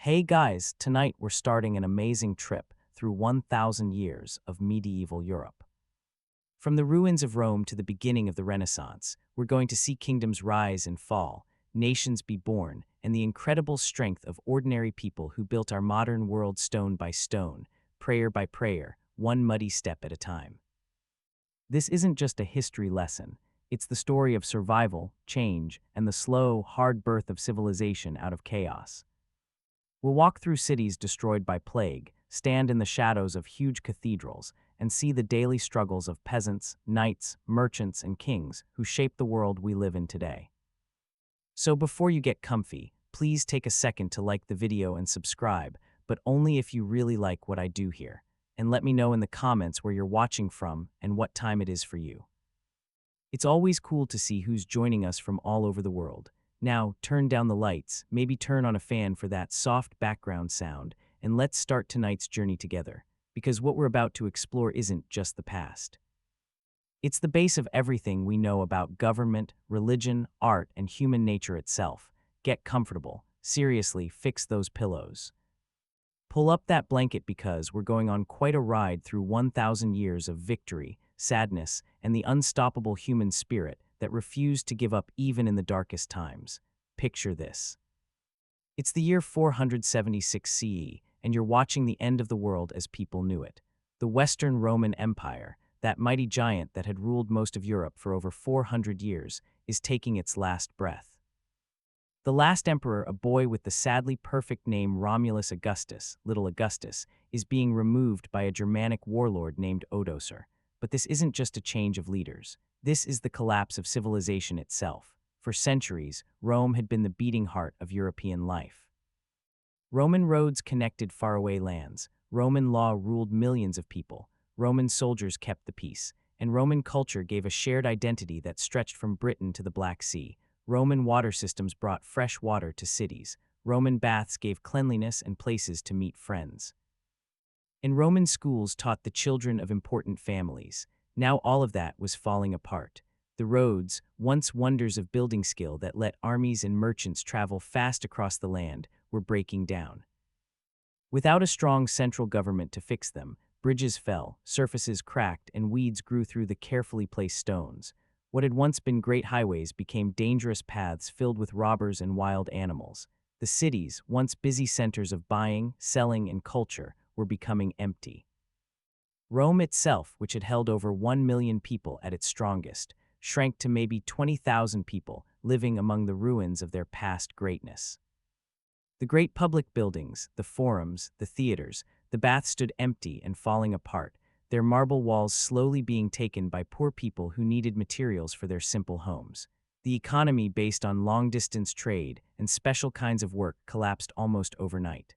Hey guys, tonight we're starting an amazing trip through 1,000 years of medieval Europe. From the ruins of Rome to the beginning of the Renaissance, we're going to see kingdoms rise and fall, nations be born, and the incredible strength of ordinary people who built our modern world stone by stone, prayer by prayer, one muddy step at a time. This isn't just a history lesson, it's the story of survival, change, and the slow, hard birth of civilization out of chaos. We'll walk through cities destroyed by plague, stand in the shadows of huge cathedrals, and see the daily struggles of peasants, knights, merchants, and kings who shape the world we live in today. So before you get comfy, please take a second to like the video and subscribe, but only if you really like what I do here. And let me know in the comments where you're watching from and what time it is for you. It's always cool to see who's joining us from all over the world. Now, turn down the lights, maybe turn on a fan for that soft background sound, and let's start tonight's journey together, because what we're about to explore isn't just the past. It's the base of everything we know about government, religion, art, and human nature itself. Get comfortable. Seriously, fix those pillows. Pull up that blanket because we're going on quite a ride through 1,000 years of victory, sadness, and the unstoppable human spirit that refused to give up even in the darkest times. Picture this. It's the year 476 CE, and you're watching the end of the world as people knew it. The Western Roman Empire, that mighty giant that had ruled most of Europe for over 400 years, is taking its last breath. The last emperor, a boy with the sadly perfect name Romulus Augustus, Little Augustus, is being removed by a Germanic warlord named Odoacer. But this isn't just a change of leaders. This is the collapse of civilization itself. For centuries, Rome had been the beating heart of European life. Roman roads connected faraway lands. Roman law ruled millions of people. Roman soldiers kept the peace. And Roman culture gave a shared identity that stretched from Britain to the Black Sea. Roman water systems brought fresh water to cities. Roman baths gave cleanliness and places to meet friends. And Roman schools taught the children of important families. Now all of that was falling apart. The roads, once wonders of building skill that let armies and merchants travel fast across the land, were breaking down. Without a strong central government to fix them, bridges fell, surfaces cracked, and weeds grew through the carefully placed stones. What had once been great highways became dangerous paths filled with robbers and wild animals. The cities, once busy centers of buying, selling, and culture, were becoming empty. Rome itself, which had held over 1 million people at its strongest, shrank to maybe 20,000 people living among the ruins of their past greatness. The great public buildings, the forums, the theaters, the baths stood empty and falling apart, their marble walls slowly being taken by poor people who needed materials for their simple homes. The economy based on long-distance trade and special kinds of work collapsed almost overnight.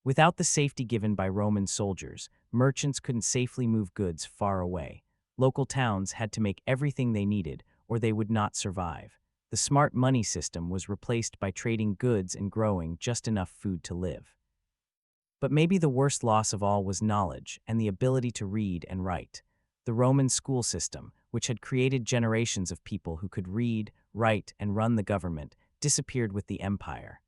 Without the safety given by Roman soldiers, merchants couldn't safely move goods far away. Local towns had to make everything they needed, or they would not survive. The smart money system was replaced by trading goods and growing just enough food to live. But maybe the worst loss of all was knowledge and the ability to read and write. The Roman school system, which had created generations of people who could read, write, and run the government, disappeared with the empire.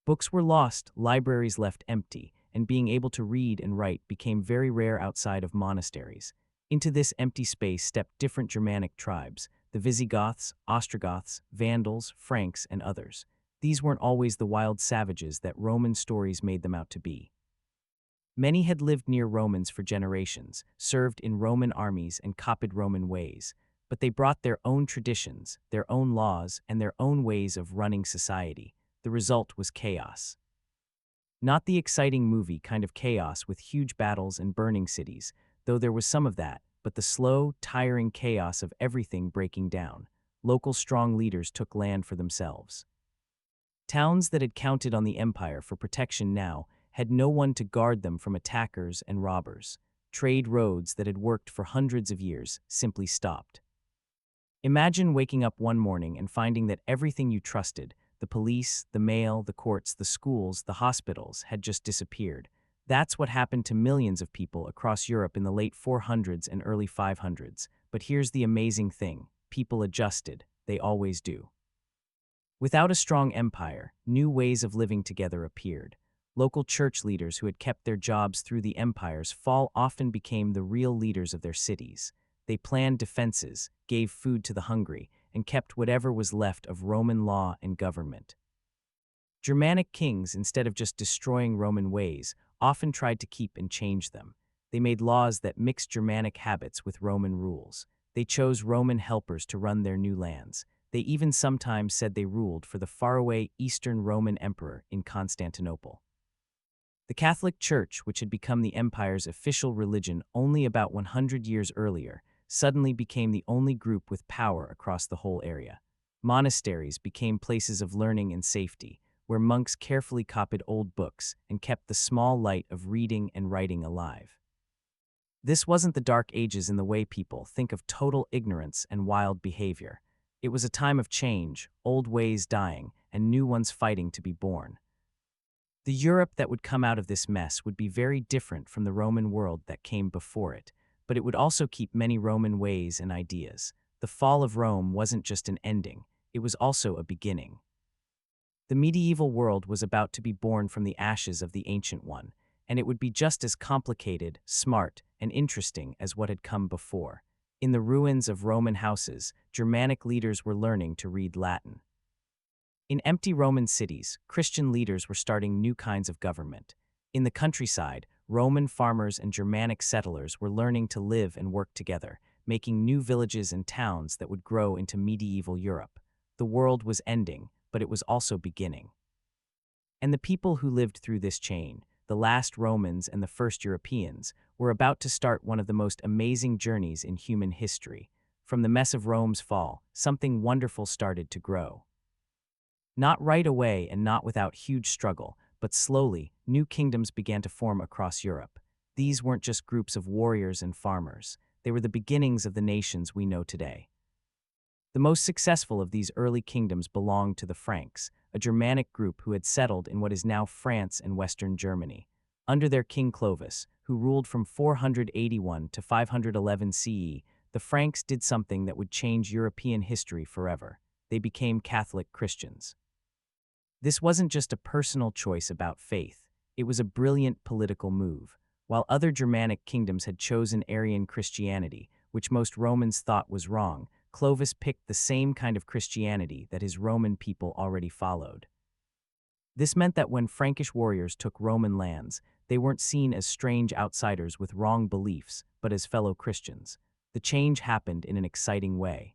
Books were lost, libraries left empty, and being able to read and write became very rare outside of monasteries. Into this empty space stepped different Germanic tribes, the Visigoths, Ostrogoths, Vandals, Franks, and others. These weren't always the wild savages that Roman stories made them out to be. Many had lived near Romans for generations, served in Roman armies and copied Roman ways, but they brought their own traditions, their own laws, and their own ways of running society. The result was chaos. Not the exciting movie kind of chaos with huge battles and burning cities, though there was some of that, but the slow, tiring chaos of everything breaking down. Local strong leaders took land for themselves. Towns that had counted on the empire for protection now had no one to guard them from attackers and robbers. Trade roads that had worked for hundreds of years simply stopped. Imagine waking up one morning and finding that everything you trusted, the police, the mail, the courts, the schools, the hospitals, had just disappeared. That's what happened to millions of people across Europe in the late 400s and early 500s. But here's the amazing thing. People adjusted. They always do. Without a strong empire, new ways of living together appeared. Local church leaders who had kept their jobs through the empire's fall often became the real leaders of their cities. They planned defenses, gave food to the hungry, and kept whatever was left of Roman law and government. Germanic kings, instead of just destroying Roman ways, often tried to keep and change them. They made laws that mixed Germanic habits with Roman rules. They chose Roman helpers to run their new lands. They even sometimes said they ruled for the faraway Eastern Roman Emperor in Constantinople. The Catholic Church, which had become the empire's official religion only about 100 years earlier, suddenly became the only group with power across the whole area. Monasteries became places of learning and safety, where monks carefully copied old books and kept the small light of reading and writing alive. This wasn't the Dark Ages in the way people think of total ignorance and wild behavior. It was a time of change, old ways dying, and new ones fighting to be born. The Europe that would come out of this mess would be very different from the Roman world that came before it, but it would also keep many Roman ways and ideas. The fall of Rome wasn't just an ending, it was also a beginning. The medieval world was about to be born from the ashes of the ancient one, and it would be just as complicated, smart, and interesting as what had come before. In the ruins of Roman houses, Germanic leaders were learning to read Latin. In empty Roman cities, Christian leaders were starting new kinds of government. In the countryside, Roman farmers and Germanic settlers were learning to live and work together, making new villages and towns that would grow into medieval Europe. The world was ending, but it was also beginning. And the people who lived through this chain, the last Romans and the first Europeans, were about to start one of the most amazing journeys in human history. From the mess of Rome's fall, something wonderful started to grow. Not right away and not without huge struggle, but slowly, new kingdoms began to form across Europe. These weren't just groups of warriors and farmers. They were the beginnings of the nations we know today. The most successful of these early kingdoms belonged to the Franks, a Germanic group who had settled in what is now France and Western Germany. Under their king Clovis, who ruled from 481 to 511 CE, the Franks did something that would change European history forever. They became Catholic Christians. This wasn't just a personal choice about faith, it was a brilliant political move. While other Germanic kingdoms had chosen Arian Christianity, which most Romans thought was wrong, Clovis picked the same kind of Christianity that his Roman people already followed. This meant that when Frankish warriors took Roman lands, they weren't seen as strange outsiders with wrong beliefs, but as fellow Christians. The change happened in an exciting way.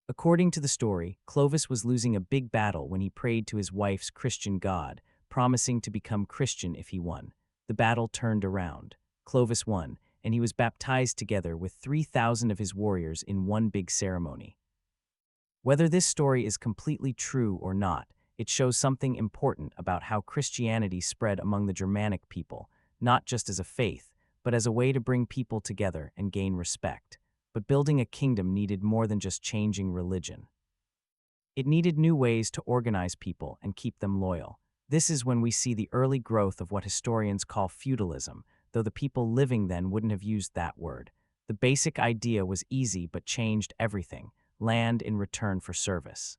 According to the story, Clovis was losing a big battle when he prayed to his wife's Christian god, promising to become Christian if he won. The battle turned around. Clovis won, and he was baptized together with 3,000 of his warriors in one big ceremony. Whether this story is completely true or not, it shows something important about how Christianity spread among the Germanic people, not just as a faith, but as a way to bring people together and gain respect. But building a kingdom needed more than just changing religion. It needed new ways to organize people and keep them loyal. This is when we see the early growth of what historians call feudalism, though the people living then wouldn't have used that word. The basic idea was easy but changed everything: land in return for service.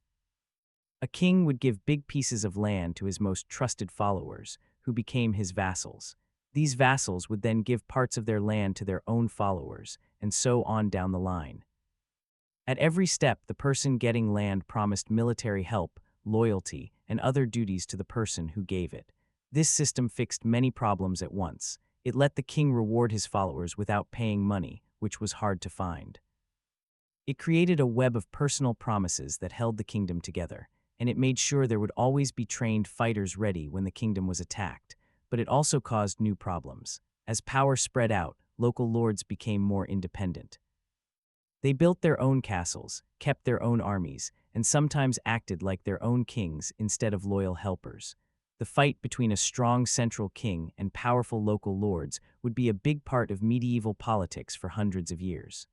A king would give big pieces of land to his most trusted followers, who became his vassals. These vassals would then give parts of their land to their own followers, and so on down the line. At every step, the person getting land promised military help, loyalty, and other duties to the person who gave it. This system fixed many problems at once. It let the king reward his followers without paying money, which was hard to find. It created a web of personal promises that held the kingdom together, and it made sure there would always be trained fighters ready when the kingdom was attacked. But it also caused new problems. As power spread out, local lords became more independent. They built their own castles, kept their own armies, and sometimes acted like their own kings instead of loyal helpers. The fight between a strong central king and powerful local lords would be a big part of medieval politics for hundreds of years.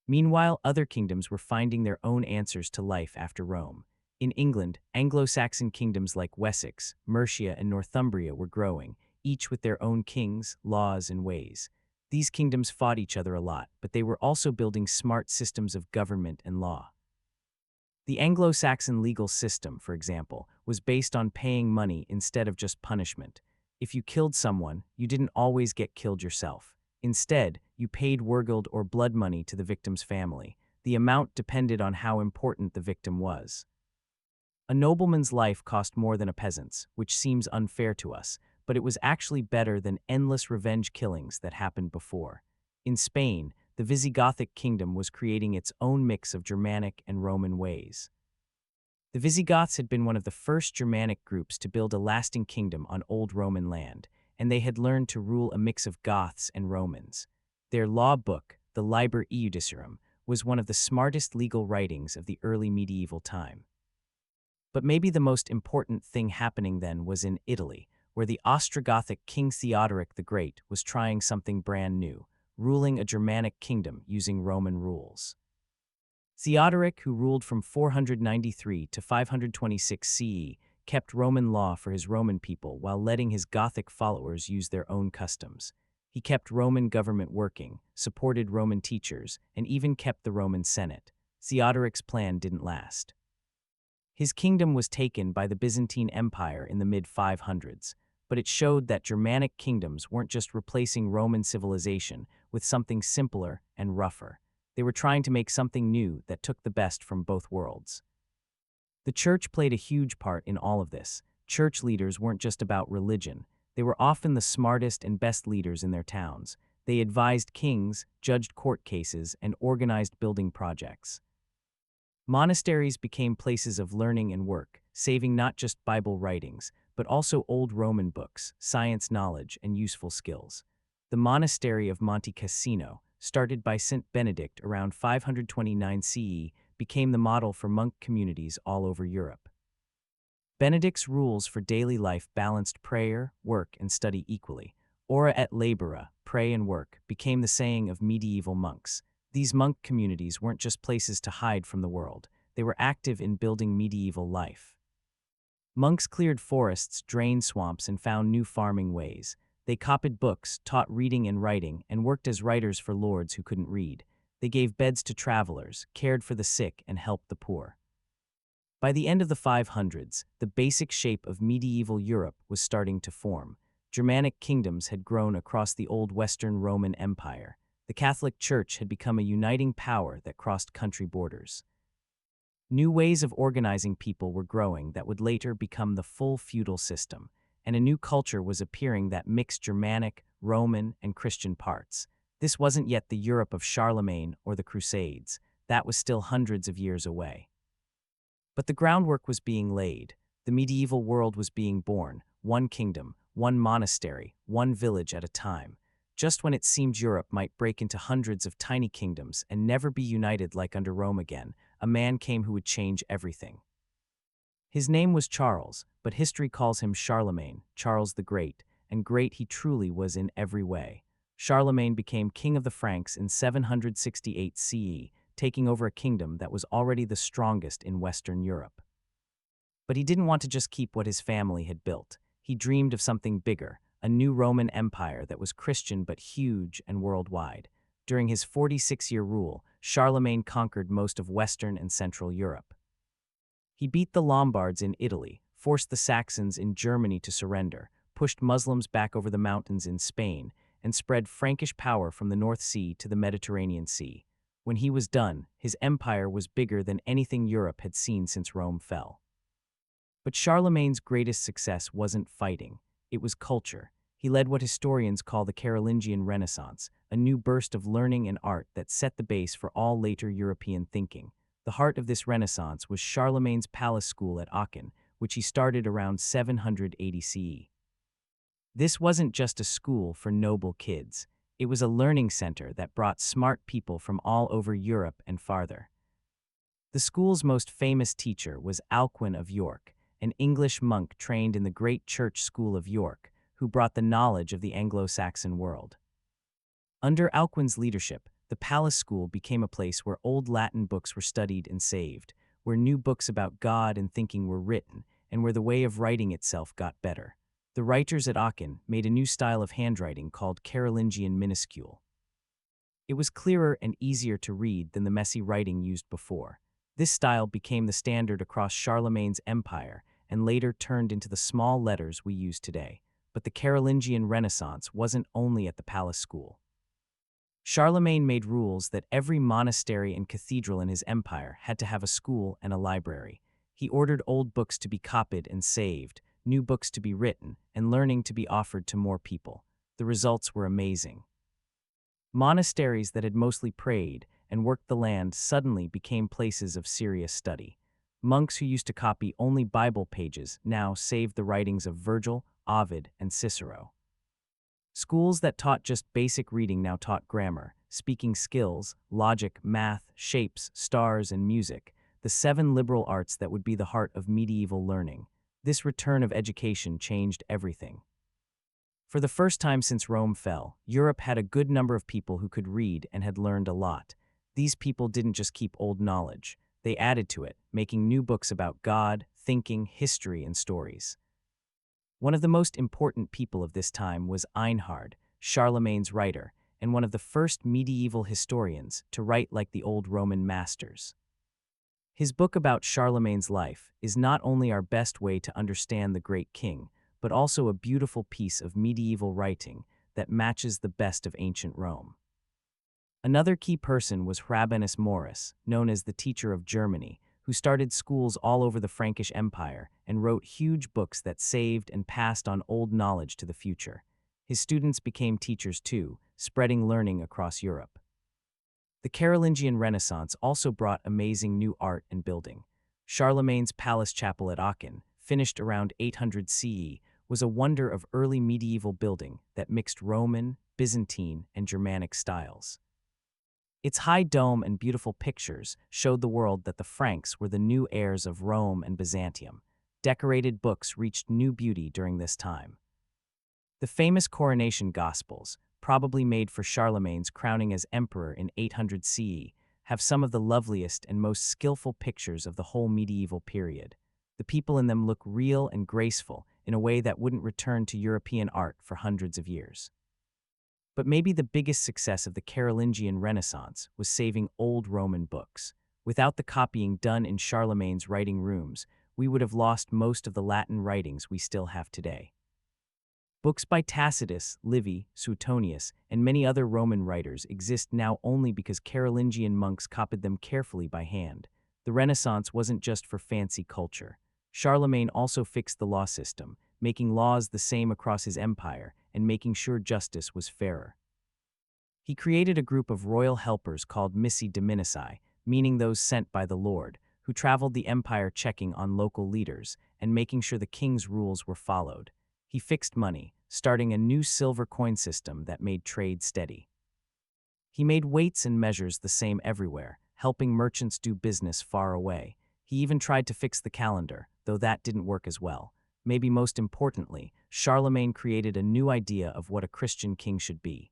Meanwhile, other kingdoms were finding their own answers to life after Rome. In England, Anglo-Saxon kingdoms like Wessex, Mercia, and Northumbria were growing, each with their own kings, laws, and ways. These kingdoms fought each other a lot, but they were also building smart systems of government and law. The Anglo-Saxon legal system, for example, was based on paying money instead of just punishment. If you killed someone, you didn't always get killed yourself. Instead, you paid wergild or blood money to the victim's family. The amount depended on how important the victim was. A nobleman's life cost more than a peasant's, which seems unfair to us, but it was actually better than endless revenge killings that happened before. In Spain, the Visigothic kingdom was creating its own mix of Germanic and Roman ways. The Visigoths had been one of the first Germanic groups to build a lasting kingdom on old Roman land, and they had learned to rule a mix of Goths and Romans. Their law book, the Liber Iudicarum, was one of the smartest legal writings of the early medieval time. But maybe the most important thing happening then was in Italy, where the Ostrogothic King Theodoric the Great was trying something brand new, ruling a Germanic kingdom using Roman rules. Theodoric, who ruled from 493 to 526 CE, kept Roman law for his Roman people while letting his Gothic followers use their own customs. He kept Roman government working, supported Roman teachers, and even kept the Roman Senate. Theodoric's plan didn't last. His kingdom was taken by the Byzantine Empire in the mid-500s, but it showed that Germanic kingdoms weren't just replacing Roman civilization with something simpler and rougher. They were trying to make something new that took the best from both worlds. The church played a huge part in all of this. Church leaders weren't just about religion. They were often the smartest and best leaders in their towns. They advised kings, judged court cases, and organized building projects. Monasteries became places of learning and work, saving not just Bible writings, but also old Roman books, science knowledge, and useful skills. The monastery of Monte Cassino, started by Saint Benedict around 529 CE, became the model for monk communities all over Europe. Benedict's rules for daily life balanced prayer, work, and study equally. Ora et labora, pray and work, became the saying of medieval monks. These monk communities weren't just places to hide from the world. They were active in building medieval life. Monks cleared forests, drained swamps, and found new farming ways. They copied books, taught reading and writing, and worked as writers for lords who couldn't read. They gave beds to travelers, cared for the sick, and helped the poor. By the end of the 500s, the basic shape of medieval Europe was starting to form. Germanic kingdoms had grown across the old Western Roman Empire. The Catholic Church had become a uniting power that crossed country borders. New ways of organizing people were growing that would later become the full feudal system, and a new culture was appearing that mixed Germanic, Roman, and Christian parts. This wasn't yet the Europe of Charlemagne or the Crusades. That was still hundreds of years away. But the groundwork was being laid. The medieval world was being born, one kingdom, one monastery, one village at a time. Just when it seemed Europe might break into hundreds of tiny kingdoms and never be united like under Rome again, a man came who would change everything. His name was Charles, but history calls him Charlemagne, Charles the Great, and great he truly was in every way. Charlemagne became king of the Franks in 768 CE, taking over a kingdom that was already the strongest in Western Europe. But he didn't want to just keep what his family had built. He dreamed of something bigger, a new Roman Empire that was Christian but huge and worldwide. During his 46-year rule, Charlemagne conquered most of Western and Central Europe. He beat the Lombards in Italy, forced the Saxons in Germany to surrender, pushed Muslims back over the mountains in Spain, and spread Frankish power from the North Sea to the Mediterranean Sea. When he was done, his empire was bigger than anything Europe had seen since Rome fell. But Charlemagne's greatest success wasn't fighting, it was culture. He led what historians call the Carolingian Renaissance, a new burst of learning and art that set the base for all later European thinking. The heart of this Renaissance was Charlemagne's palace school at Aachen, which he started around 780 CE. This wasn't just a school for noble kids. It was a learning center that brought smart people from all over Europe and farther. The school's most famous teacher was Alcuin of York, an English monk trained in the great church school of York, who brought the knowledge of the Anglo-Saxon world. Under Alcuin's leadership, the palace school became a place where old Latin books were studied and saved, where new books about God and thinking were written, and where the way of writing itself got better. The writers at Aachen made a new style of handwriting called Carolingian minuscule. It was clearer and easier to read than the messy writing used before. This style became the standard across Charlemagne's empire and later turned into the small letters we use today. But the Carolingian Renaissance wasn't only at the palace school. Charlemagne made rules that every monastery and cathedral in his empire had to have a school and a library. He ordered old books to be copied and saved, new books to be written, and learning to be offered to more people. The results were amazing. Monasteries that had mostly prayed and worked the land suddenly became places of serious study. Monks who used to copy only Bible pages now saved the writings of Virgil, Ovid, and Cicero. Schools that taught just basic reading now taught grammar, speaking skills, logic, math, shapes, stars, and music, the 7 liberal arts that would be the heart of medieval learning. This return of education changed everything. For the first time since Rome fell, Europe had a good number of people who could read and had learned a lot. These people didn't just keep old knowledge, they added to it, making new books about God, thinking, history, and stories. One of the most important people of this time was Einhard, Charlemagne's writer, and one of the first medieval historians to write like the old Roman masters. His book about Charlemagne's life is not only our best way to understand the great king, but also a beautiful piece of medieval writing that matches the best of ancient Rome. Another key person was Rabanus Maurus, known as the teacher of Germany, who started schools all over the Frankish Empire and wrote huge books that saved and passed on old knowledge to the future. His students became teachers too, spreading learning across Europe. The Carolingian Renaissance also brought amazing new art and building. Charlemagne's palace chapel at Aachen, finished around 800 CE, was a wonder of early medieval building that mixed Roman, Byzantine, and Germanic styles. Its high dome and beautiful pictures showed the world that the Franks were the new heirs of Rome and Byzantium. Decorated books reached new beauty during this time. The famous coronation Gospels, probably made for Charlemagne's crowning as emperor in 800 CE, have some of the loveliest and most skillful pictures of the whole medieval period. The people in them look real and graceful in a way that wouldn't return to European art for hundreds of years. But maybe the biggest success of the Carolingian Renaissance was saving old Roman books. Without the copying done in Charlemagne's writing rooms, we would have lost most of the Latin writings we still have today. Books by Tacitus, Livy, Suetonius, and many other Roman writers exist now only because Carolingian monks copied them carefully by hand. The Renaissance wasn't just for fancy culture. Charlemagne also fixed the law system, making laws the same across his empire and making sure justice was fairer. He created a group of royal helpers called missi dominici, meaning those sent by the Lord, who traveled the empire checking on local leaders and making sure the king's rules were followed. He fixed money, starting a new silver coin system that made trade steady. He made weights and measures the same everywhere, helping merchants do business far away. He even tried to fix the calendar, though that didn't work as well. Maybe most importantly, Charlemagne created a new idea of what a Christian king should be.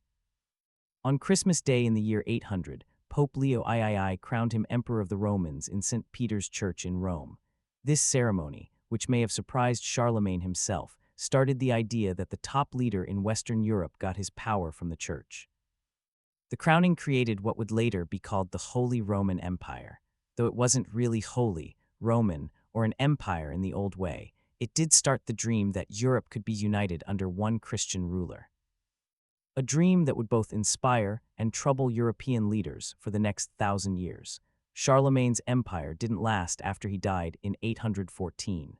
On Christmas Day in the year 800, Pope Leo III crowned him Emperor of the Romans in St. Peter's Church in Rome. This ceremony, which may have surprised Charlemagne himself, started the idea that the top leader in Western Europe got his power from the church. The crowning created what would later be called the Holy Roman Empire. Though it wasn't really holy, Roman, or an empire in the old way, it did start the dream that Europe could be united under one Christian ruler. A dream that would both inspire and trouble European leaders for the next 1,000 years. Charlemagne's empire didn't last after he died in 814.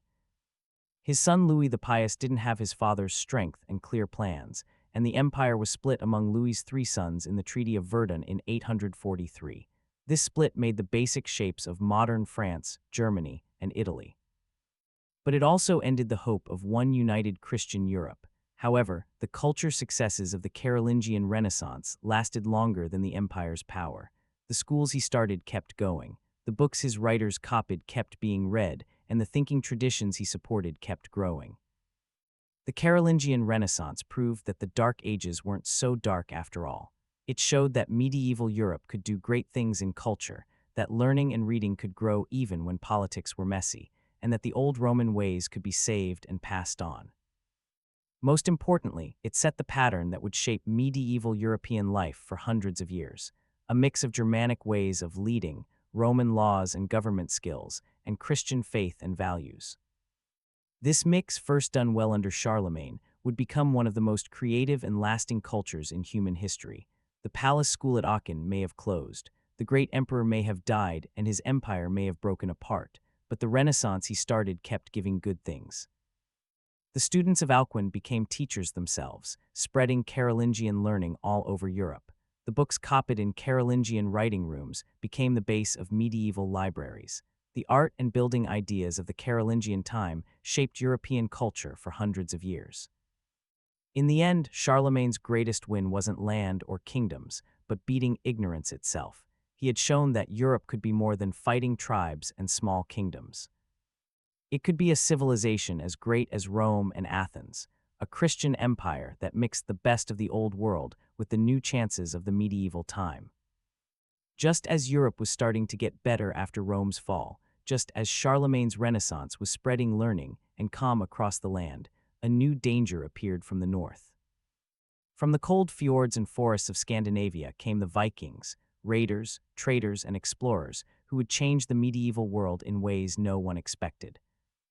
His son Louis the Pious didn't have his father's strength and clear plans, and the empire was split among Louis's 3 sons in the Treaty of Verdun in 843. This split made the basic shapes of modern France, Germany, and Italy. But it also ended the hope of one united Christian Europe. However, the culture successes of the Carolingian Renaissance lasted longer than the empire's power. The schools he started kept going, the books his writers copied kept being read, and the thinking traditions he supported kept growing. The Carolingian Renaissance proved that the Dark Ages weren't so dark after all. It showed that medieval Europe could do great things in culture, that learning and reading could grow even when politics were messy, and that the old Roman ways could be saved and passed on. Most importantly, it set the pattern that would shape medieval European life for hundreds of years, a mix of Germanic ways of leading, Roman laws and government skills, and Christian faith and values. This mix, first done well under Charlemagne, would become one of the most creative and lasting cultures in human history. The palace school at Aachen may have closed, the great emperor may have died, and his empire may have broken apart, but the Renaissance he started kept giving good things. The students of Alcuin became teachers themselves, spreading Carolingian learning all over Europe. The books copied in Carolingian writing rooms became the base of medieval libraries. The art and building ideas of the Carolingian time shaped European culture for hundreds of years. In the end, Charlemagne's greatest win wasn't land or kingdoms, but beating ignorance itself. He had shown that Europe could be more than fighting tribes and small kingdoms. It could be a civilization as great as Rome and Athens, a Christian empire that mixed the best of the old world with the new chances of the medieval time. Just as Europe was starting to get better after Rome's fall, just as Charlemagne's Renaissance was spreading learning and calm across the land, a new danger appeared from the north. From the cold fjords and forests of Scandinavia came the Vikings, raiders, traders, and explorers who would change the medieval world in ways no one expected.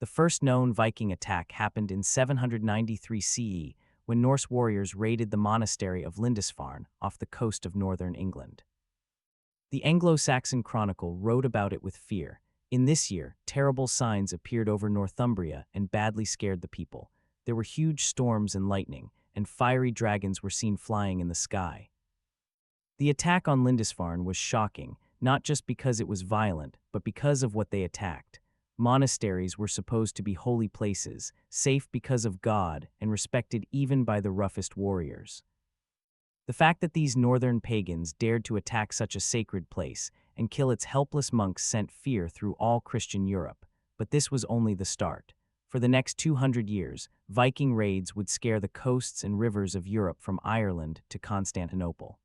The first known Viking attack happened in 793 CE when Norse warriors raided the monastery of Lindisfarne off the coast of northern England. The Anglo-Saxon Chronicle wrote about it with fear. In this year, terrible signs appeared over Northumbria and badly scared the people. There were huge storms and lightning, and fiery dragons were seen flying in the sky. The attack on Lindisfarne was shocking, not just because it was violent, but because of what they attacked. Monasteries were supposed to be holy places, safe because of God, and respected even by the roughest warriors. The fact that these northern pagans dared to attack such a sacred place and kill its helpless monks sent fear through all Christian Europe. But this was only the start. For the next 200 years, Viking raids would scare the coasts and rivers of Europe from Ireland to Constantinople.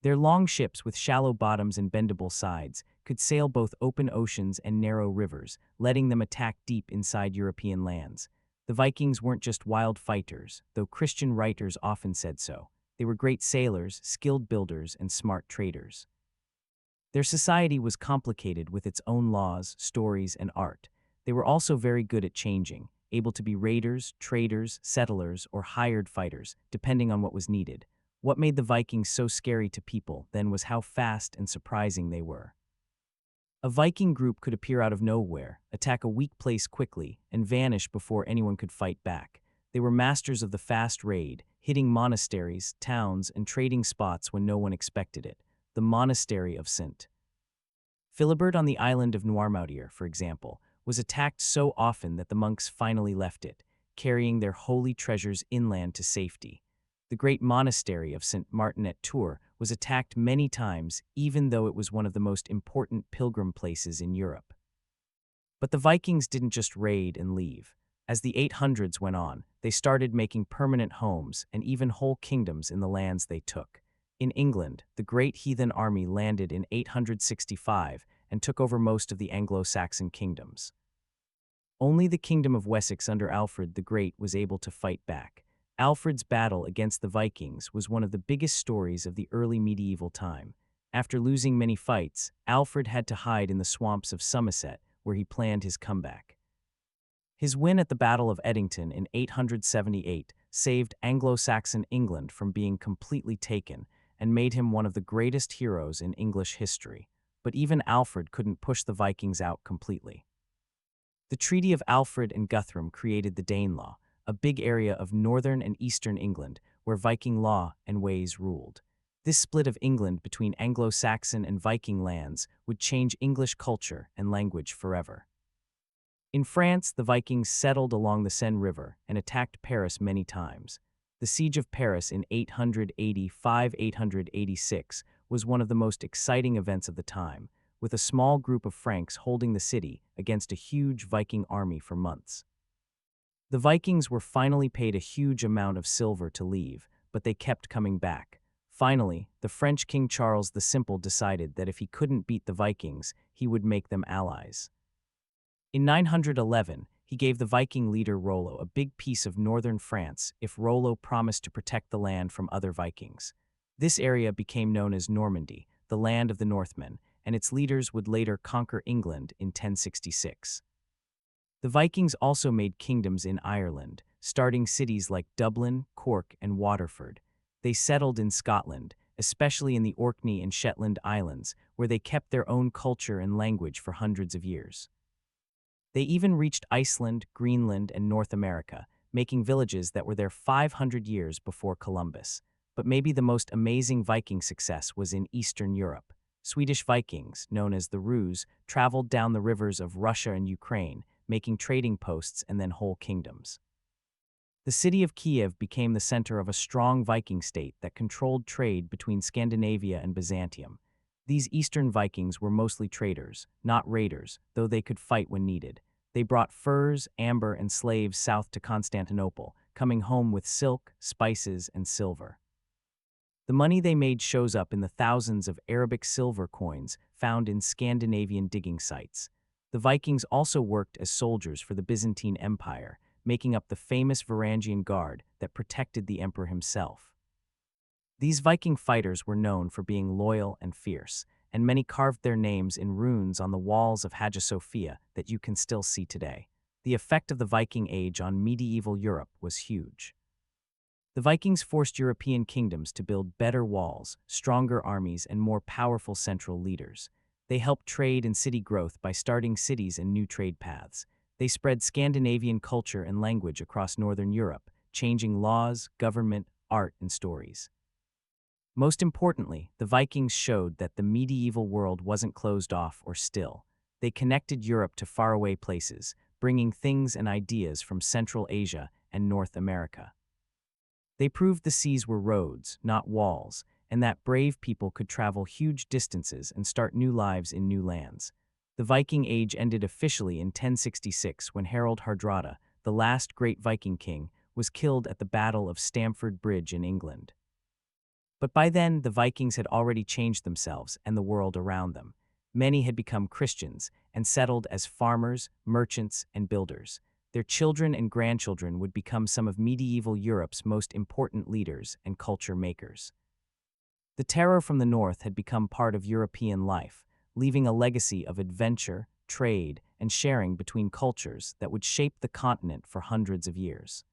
Their long ships with shallow bottoms and bendable sides could sail both open oceans and narrow rivers, letting them attack deep inside European lands. The Vikings weren't just wild fighters, though Christian writers often said so. They were great sailors, skilled builders, and smart traders. Their society was complicated with its own laws, stories, and art. They were also very good at changing, able to be raiders, traders, settlers, or hired fighters, depending on what was needed. What made the Vikings so scary to people then was how fast and surprising they were. A Viking group could appear out of nowhere, attack a weak place quickly, and vanish before anyone could fight back. They were masters of the fast raid, hitting monasteries, towns, and trading spots when no one expected it. The monastery of St. Philibert on the island of Noirmoutier, for example, was attacked so often that the monks finally left it, carrying their holy treasures inland to safety. The great monastery of St. Martin at Tours was attacked many times, even though it was one of the most important pilgrim places in Europe. But the Vikings didn't just raid and leave. As the 800s went on, they started making permanent homes and even whole kingdoms in the lands they took. In England, the great heathen army landed in 865 and took over most of the Anglo-Saxon kingdoms. Only the kingdom of Wessex under Alfred the Great was able to fight back. Alfred's battle against the Vikings was one of the biggest stories of the early medieval time. After losing many fights, Alfred had to hide in the swamps of Somerset, where he planned his comeback. His win at the Battle of Edington in 878 saved Anglo-Saxon England from being completely taken and made him one of the greatest heroes in English history. But even Alfred couldn't push the Vikings out completely. The Treaty of Alfred and Guthrum created the Danelaw, a big area of northern and eastern England where Viking law and ways ruled. This split of England between Anglo-Saxon and Viking lands would change English culture and language forever. In France, the Vikings settled along the Seine River and attacked Paris many times. The Siege of Paris in 885–886 was one of the most exciting events of the time, with a small group of Franks holding the city against a huge Viking army for months. The Vikings were finally paid a huge amount of silver to leave, but they kept coming back. Finally, the French King Charles the Simple decided that if he couldn't beat the Vikings, he would make them allies. In 911, he gave the Viking leader Rollo a big piece of northern France if Rollo promised to protect the land from other Vikings. This area became known as Normandy, the land of the Northmen, and its leaders would later conquer England in 1066. The Vikings also made kingdoms in Ireland, starting cities like Dublin, Cork, and Waterford. They settled in Scotland, especially in the Orkney and Shetland Islands, where they kept their own culture and language for hundreds of years. They even reached Iceland, Greenland, and North America, making villages that were there 500 years before Columbus. But maybe the most amazing Viking success was in Eastern Europe. Swedish Vikings, known as the Rus, traveled down the rivers of Russia and Ukraine, making trading posts and then whole kingdoms. The city of Kiev became the center of a strong Viking state that controlled trade between Scandinavia and Byzantium. These Eastern Vikings were mostly traders, not raiders, though they could fight when needed. They brought furs, amber, and slaves south to Constantinople, coming home with silk, spices, and silver. The money they made shows up in the thousands of Arabic silver coins found in Scandinavian digging sites. The Vikings also worked as soldiers for the Byzantine Empire, making up the famous Varangian Guard that protected the emperor himself. These Viking fighters were known for being loyal and fierce, and many carved their names in runes on the walls of Hagia Sophia that you can still see today. The effect of the Viking Age on medieval Europe was huge. The Vikings forced European kingdoms to build better walls, stronger armies, and more powerful central leaders. They helped trade and city growth by starting cities and new trade paths. They spread Scandinavian culture and language across Northern Europe, changing laws, government, art, and stories. Most importantly, the Vikings showed that the medieval world wasn't closed off or still. They connected Europe to faraway places, bringing things and ideas from Central Asia and North America. They proved the seas were roads, not walls, and that brave people could travel huge distances and start new lives in new lands. The Viking Age ended officially in 1066 when Harald Hardrada, the last great Viking king, was killed at the Battle of Stamford Bridge in England. But by then, the Vikings had already changed themselves and the world around them. Many had become Christians and settled as farmers, merchants, and builders. Their children and grandchildren would become some of medieval Europe's most important leaders and culture makers. The terror from the north had become part of European life, leaving a legacy of adventure, trade, and sharing between cultures that would shape the continent for hundreds of years.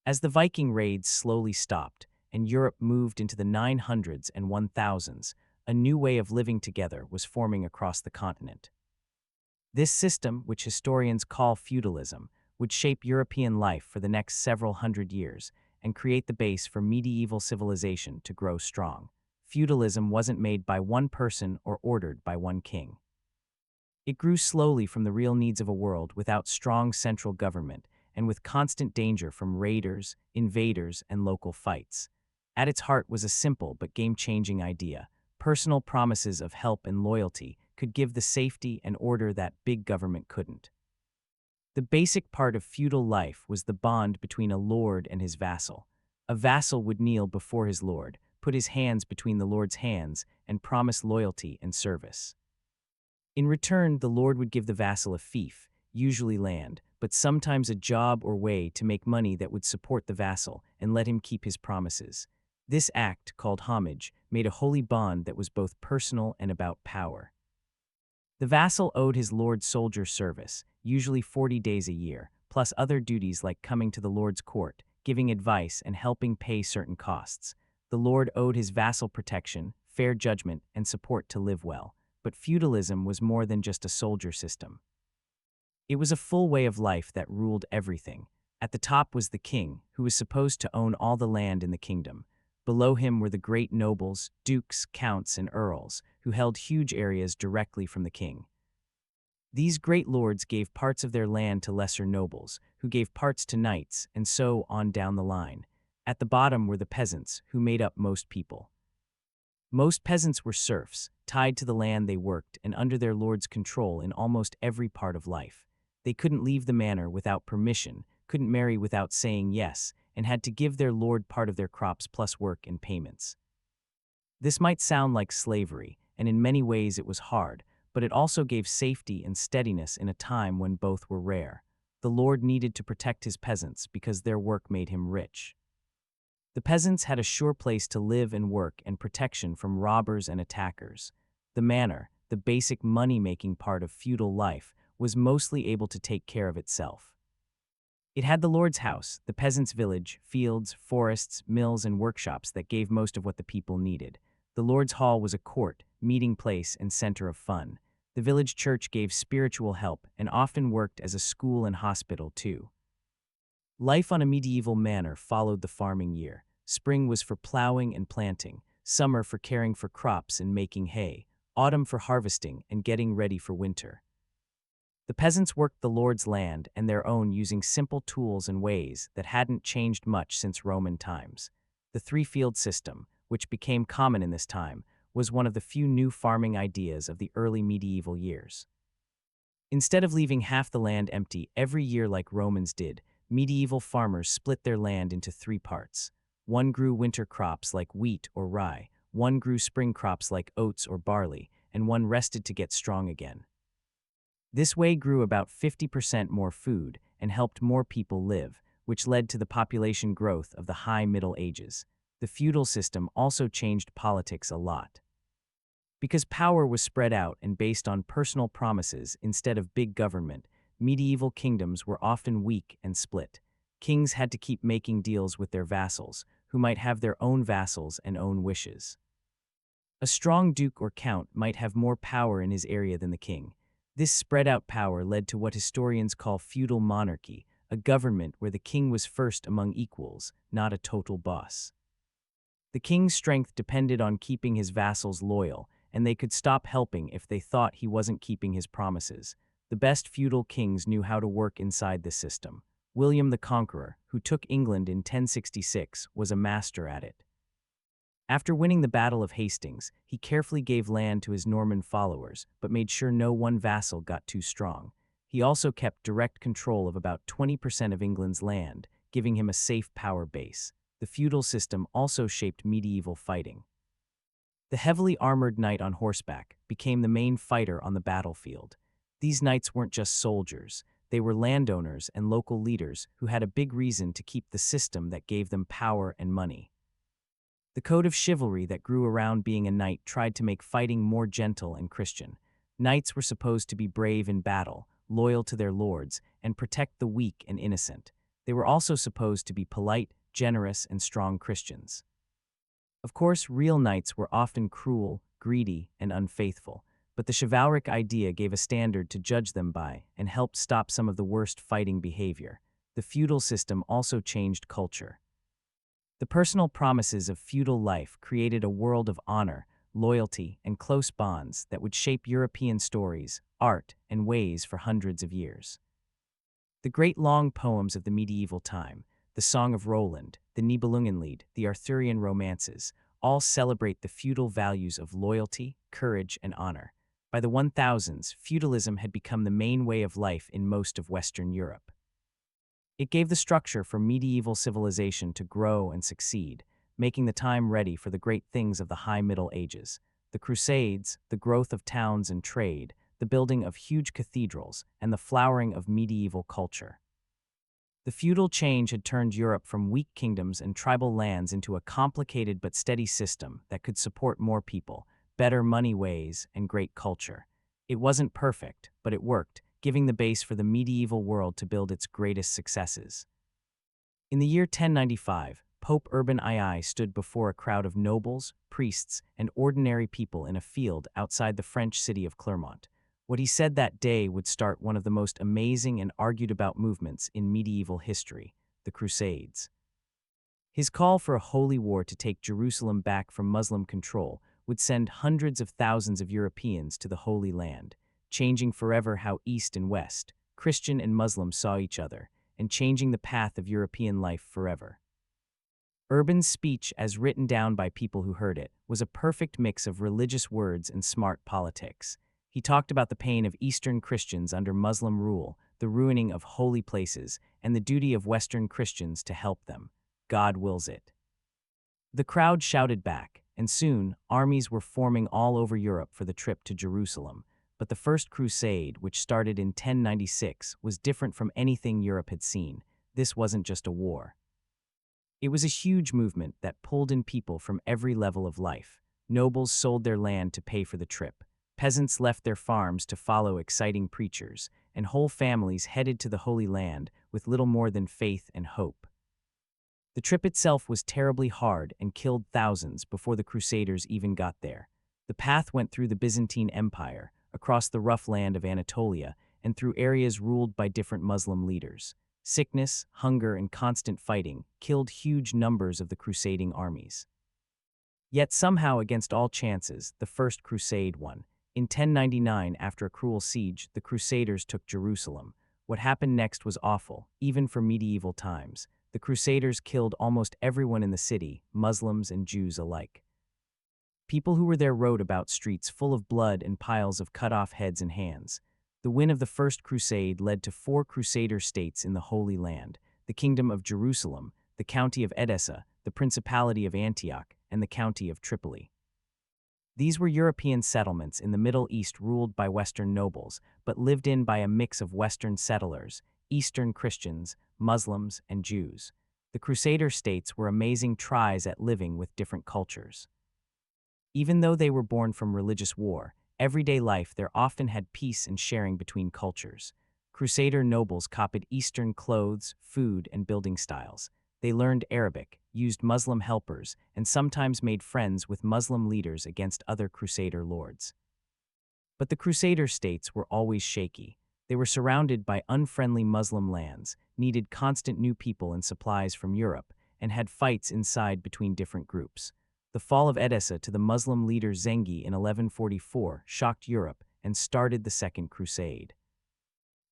As the Viking raids slowly stopped, and Europe moved into the 900s and 1000s, a new way of living together was forming across the continent. This system, which historians call feudalism, would shape European life for the next several hundred years and create the base for medieval civilization to grow strong. Feudalism wasn't made by one person or ordered by one king. It grew slowly from the real needs of a world without strong central government and with constant danger from raiders, invaders, and local fights. At its heart was a simple but game-changing idea. Personal promises of help and loyalty could give the safety and order that big government couldn't. The basic part of feudal life was the bond between a lord and his vassal. A vassal would kneel before his lord, put his hands between the lord's hands, and promise loyalty and service. In return, the lord would give the vassal a fief, usually land, but sometimes a job or way to make money that would support the vassal and let him keep his promises. This act, called homage, made a holy bond that was both personal and about power. The vassal owed his lord soldier service, usually 40 days a year, plus other duties like coming to the lord's court, giving advice, and helping pay certain costs. The lord owed his vassal protection, fair judgment, and support to live well. But feudalism was more than just a soldier system. It was a full way of life that ruled everything. At the top was the king, who was supposed to own all the land in the kingdom. Below him were the great nobles, dukes, counts, and earls, who held huge areas directly from the king. These great lords gave parts of their land to lesser nobles, who gave parts to knights, and so on down the line. At the bottom were the peasants, who made up most people. Most peasants were serfs, tied to the land they worked and under their lord's control in almost every part of life. They couldn't leave the manor without permission, couldn't marry without saying yes, and had to give their lord part of their crops plus work and payments. This might sound like slavery, and in many ways it was hard, but it also gave safety and steadiness in a time when both were rare. The lord needed to protect his peasants because their work made him rich. The peasants had a sure place to live and work and protection from robbers and attackers. The manor, the basic money-making part of feudal life, was mostly able to take care of itself. It had the lord's house, the peasant's village, fields, forests, mills, and workshops that gave most of what the people needed. The lord's hall was a court, meeting place, and center of fun. The village church gave spiritual help and often worked as a school and hospital too. Life on a medieval manor followed the farming year. Spring was for plowing and planting, summer for caring for crops and making hay, autumn for harvesting and getting ready for winter. The peasants worked the lord's land and their own using simple tools and ways that hadn't changed much since Roman times. The three-field system, which became common in this time, was one of the few new farming ideas of the early medieval years. Instead of leaving half the land empty every year like Romans did, medieval farmers split their land into three parts. One grew winter crops like wheat or rye, one grew spring crops like oats or barley, and one rested to get strong again. This way grew about 50% more food and helped more people live, which led to the population growth of the High Middle Ages. The feudal system also changed politics a lot. Because power was spread out and based on personal promises instead of big government, medieval kingdoms were often weak and split. Kings had to keep making deals with their vassals, who might have their own vassals and own wishes. A strong duke or count might have more power in his area than the king. This spread-out power led to what historians call feudal monarchy, a government where the king was first among equals, not a total boss. The king's strength depended on keeping his vassals loyal, and they could stop helping if they thought he wasn't keeping his promises. The best feudal kings knew how to work inside this system. William the Conqueror, who took England in 1066, was a master at it. After winning the Battle of Hastings, he carefully gave land to his Norman followers, but made sure no one vassal got too strong. He also kept direct control of about 20% of England's land, giving him a safe power base. The feudal system also shaped medieval fighting. The heavily armored knight on horseback became the main fighter on the battlefield. These knights weren't just soldiers, they were landowners and local leaders who had a big reason to keep the system that gave them power and money. The code of chivalry that grew around being a knight tried to make fighting more gentle and Christian. Knights were supposed to be brave in battle, loyal to their lords, and protect the weak and innocent. They were also supposed to be polite, generous, and strong Christians. Of course, real knights were often cruel, greedy, and unfaithful, but the chivalric idea gave a standard to judge them by and helped stop some of the worst fighting behavior. The feudal system also changed culture. The personal promises of feudal life created a world of honor, loyalty, and close bonds that would shape European stories, art, and ways for hundreds of years. The great long poems of the medieval time, the Song of Roland, the Nibelungenlied, the Arthurian romances, all celebrate the feudal values of loyalty, courage, and honor. By the 1000s, feudalism had become the main way of life in most of Western Europe. It gave the structure for medieval civilization to grow and succeed, making the time ready for the great things of the High Middle Ages. The Crusades, the growth of towns and trade, the building of huge cathedrals, and the flowering of medieval culture. The feudal change had turned Europe from weak kingdoms and tribal lands into a complicated but steady system that could support more people, better money ways, and great culture. It wasn't perfect, but it worked, giving the base for the medieval world to build its greatest successes. In the year 1095, Pope Urban II stood before a crowd of nobles, priests, and ordinary people in a field outside the French city of Clermont. What he said that day would start one of the most amazing and argued-about movements in medieval history, the Crusades. His call for a holy war to take Jerusalem back from Muslim control would send hundreds of thousands of Europeans to the Holy Land, changing forever how East and West, Christian and Muslim saw each other, and changing the path of European life forever. Urban's speech, as written down by people who heard it, was a perfect mix of religious words and smart politics. He talked about the pain of Eastern Christians under Muslim rule, the ruining of holy places, and the duty of Western Christians to help them. God wills it. The crowd shouted back, and soon, armies were forming all over Europe for the trip to Jerusalem. But the First Crusade, which started in 1096, was different from anything Europe had seen. This wasn't just a war. It was a huge movement that pulled in people from every level of life. Nobles sold their land to pay for the trip. Peasants left their farms to follow exciting preachers, and whole families headed to the Holy Land with little more than faith and hope. The trip itself was terribly hard and killed thousands before the Crusaders even got there. The path went through the Byzantine Empire, across the rough land of Anatolia, and through areas ruled by different Muslim leaders. Sickness, hunger, and constant fighting killed huge numbers of the crusading armies. Yet somehow, against all chances, the First Crusade won. In 1099, after a cruel siege, the Crusaders took Jerusalem. What happened next was awful, even for medieval times. The Crusaders killed almost everyone in the city, Muslims and Jews alike. People who were there rode about streets full of blood and piles of cut-off heads and hands. The win of the First Crusade led to 4 Crusader states in the Holy Land: the Kingdom of Jerusalem, the County of Edessa, the Principality of Antioch, and the County of Tripoli. These were European settlements in the Middle East ruled by Western nobles, but lived in by a mix of Western settlers, Eastern Christians, Muslims, and Jews. The Crusader states were amazing tries at living with different cultures. Even though they were born from religious war, everyday life there often had peace and sharing between cultures. Crusader nobles copied Eastern clothes, food, and building styles. They learned Arabic, used Muslim helpers, and sometimes made friends with Muslim leaders against other Crusader lords. But the Crusader states were always shaky. They were surrounded by unfriendly Muslim lands, needed constant new people and supplies from Europe, and had fights inside between different groups. The fall of Edessa to the Muslim leader Zengi in 1144 shocked Europe and started the Second Crusade.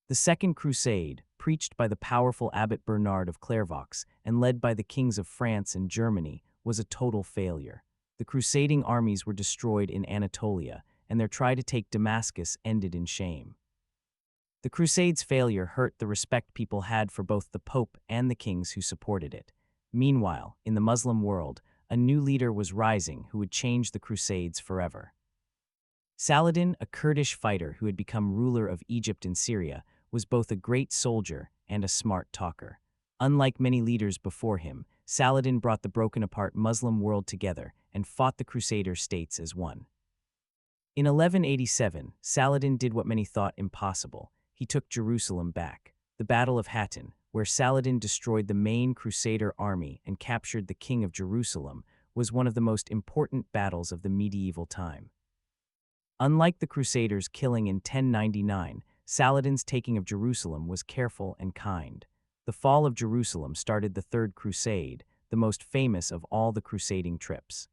The Second Crusade, preached by the powerful Abbot Bernard of Clairvaux and led by the kings of France and Germany, was a total failure. The crusading armies were destroyed in Anatolia, and their try to take Damascus ended in shame. The Crusades' failure hurt the respect people had for both the Pope and the kings who supported it. Meanwhile, in the Muslim world, a new leader was rising who would change the Crusades forever. Saladin, a Kurdish fighter who had become ruler of Egypt and Syria, was both a great soldier and a smart talker. Unlike many leaders before him, Saladin brought the broken-apart Muslim world together and fought the Crusader states as one. In 1187, Saladin did what many thought impossible. He took Jerusalem back. The Battle of Hattin, where Saladin destroyed the main Crusader army and captured the king of Jerusalem, was one of the most important battles of the medieval time. Unlike the Crusaders' killing in 1099, Saladin's taking of Jerusalem was careful and kind. The fall of Jerusalem started the Third Crusade, the most famous of all the crusading trips.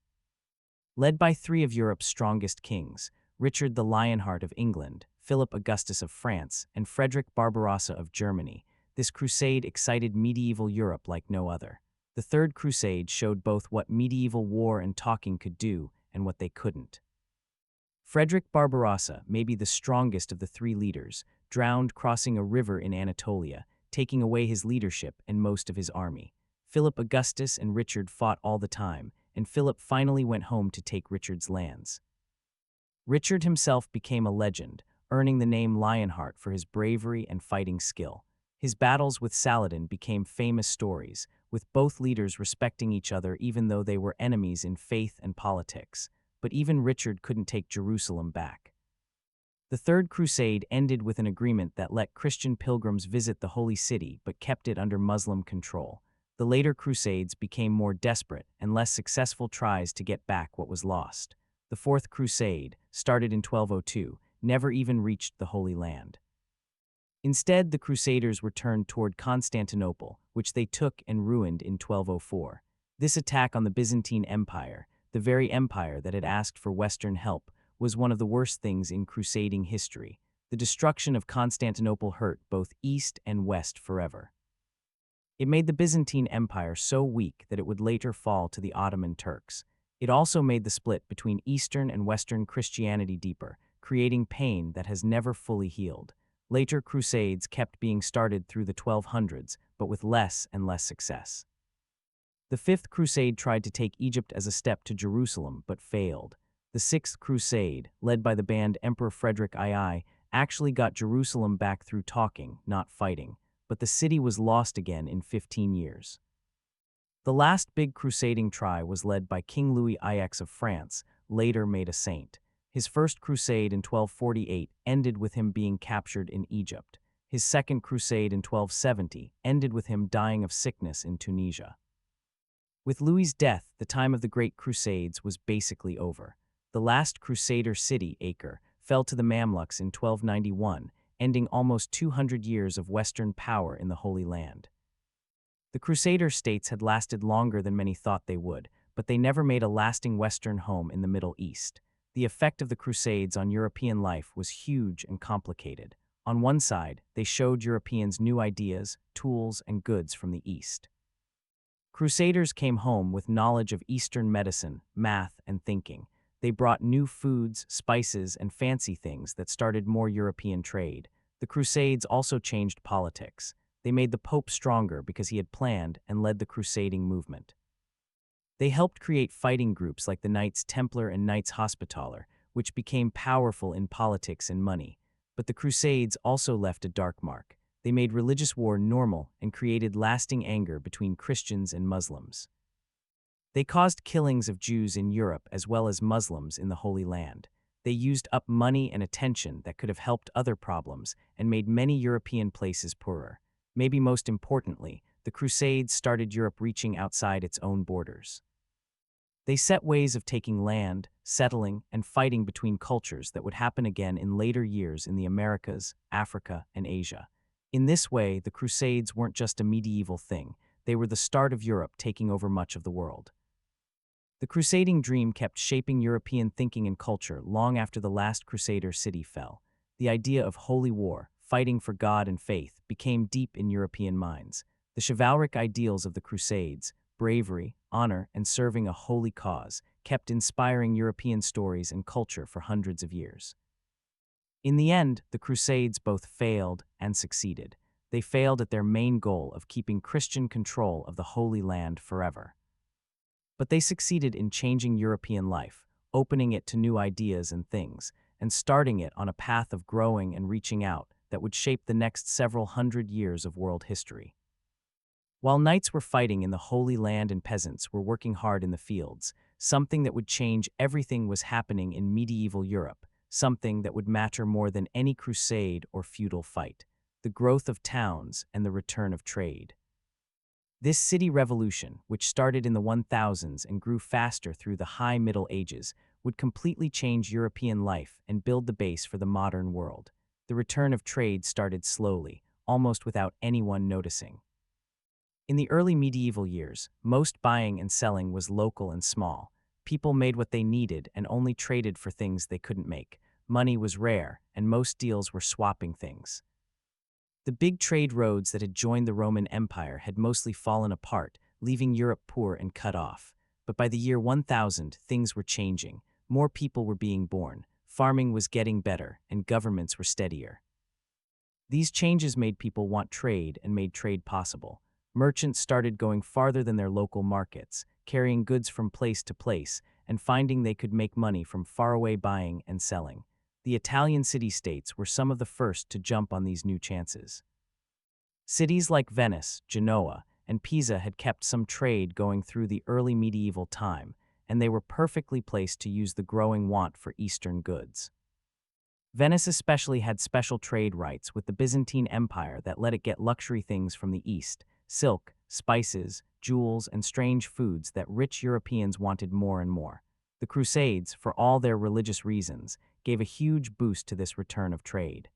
Led by 3 of Europe's strongest kings, Richard the Lionheart of England, Philip Augustus of France, and Frederick Barbarossa of Germany, this crusade excited medieval Europe like no other. The Third Crusade showed both what medieval war and talking could do and what they couldn't. Frederick Barbarossa, maybe the strongest of the 3 leaders, drowned crossing a river in Anatolia, taking away his leadership and most of his army. Philip Augustus and Richard fought all the time, and Philip finally went home to take Richard's lands. Richard himself became a legend, earning the name Lionheart for his bravery and fighting skill. His battles with Saladin became famous stories, with both leaders respecting each other even though they were enemies in faith and politics. But even Richard couldn't take Jerusalem back. The Third Crusade ended with an agreement that let Christian pilgrims visit the Holy City but kept it under Muslim control. The later Crusades became more desperate and less successful tries to get back what was lost. The Fourth Crusade, started in 1202, never even reached the Holy Land. Instead, the Crusaders were turned toward Constantinople, which they took and ruined in 1204. This attack on the Byzantine Empire, the very empire that had asked for Western help, was one of the worst things in crusading history. The destruction of Constantinople hurt both East and West forever. It made the Byzantine Empire so weak that it would later fall to the Ottoman Turks. It also made the split between Eastern and Western Christianity deeper, creating pain that has never fully healed. Later crusades kept being started through the 1200s, but with less and less success. The Fifth Crusade tried to take Egypt as a step to Jerusalem, but failed. The Sixth Crusade, led by the band Emperor Frederick II, actually got Jerusalem back through talking, not fighting, but the city was lost again in 15 years. The last big crusading try was led by King Louis IX of France, later made a saint. His first crusade in 1248 ended with him being captured in Egypt. His second crusade in 1270 ended with him dying of sickness in Tunisia. With Louis's death, the time of the Great Crusades was basically over. The last crusader city, Acre, fell to the Mamluks in 1291, ending almost 200 years of Western power in the Holy Land. The Crusader states had lasted longer than many thought they would, but they never made a lasting Western home in the Middle East. The effect of the Crusades on European life was huge and complicated. On one side, they showed Europeans new ideas, tools, and goods from the East. Crusaders came home with knowledge of Eastern medicine, math, and thinking. They brought new foods, spices, and fancy things that started more European trade. The Crusades also changed politics. They made the Pope stronger because he had planned and led the crusading movement. They helped create fighting groups like the Knights Templar and Knights Hospitaller, which became powerful in politics and money. But the Crusades also left a dark mark. They made religious war normal and created lasting anger between Christians and Muslims. They caused killings of Jews in Europe as well as Muslims in the Holy Land. They used up money and attention that could have helped other problems and made many European places poorer. Maybe most importantly, the Crusades started Europe reaching outside its own borders. They set ways of taking land, settling, and fighting between cultures that would happen again in later years in the Americas, Africa, and Asia. In this way, the Crusades weren't just a medieval thing. They were the start of Europe taking over much of the world. The crusading dream kept shaping European thinking and culture long after the last Crusader city fell. The idea of holy war, fighting for God and faith, became deep in European minds. The chivalric ideals of the Crusades, bravery, honor, and serving a holy cause, kept inspiring European stories and culture for hundreds of years. In the end, the Crusades both failed and succeeded. They failed at their main goal of keeping Christian control of the Holy Land forever. But they succeeded in changing European life, opening it to new ideas and things, and starting it on a path of growing and reaching out that would shape the next several hundred years of world history. While knights were fighting in the Holy Land and peasants were working hard in the fields, something that would change everything was happening in medieval Europe, something that would matter more than any crusade or feudal fight: the growth of towns and the return of trade. This city revolution, which started in the 1000s and grew faster through the High Middle Ages, would completely change European life and build the base for the modern world. The return of trade started slowly, almost without anyone noticing. In the early medieval years, most buying and selling was local and small. People made what they needed and only traded for things they couldn't make. Money was rare, and most deals were swapping things. The big trade roads that had joined the Roman Empire had mostly fallen apart, leaving Europe poor and cut off. But by the year 1000, things were changing. More people were being born, farming was getting better, and governments were steadier. These changes made people want trade and made trade possible. Merchants started going farther than their local markets, carrying goods from place to place, and finding they could make money from faraway buying and selling. The Italian city-states were some of the first to jump on these new chances. Cities like Venice, Genoa, and Pisa had kept some trade going through the early medieval time, and they were perfectly placed to use the growing want for Eastern goods. Venice especially had special trade rights with the Byzantine Empire that let it get luxury things from the East: silk, spices, jewels, and strange foods that rich Europeans wanted more and more. The Crusades, for all their religious reasons, gave a huge boost to this return of trade.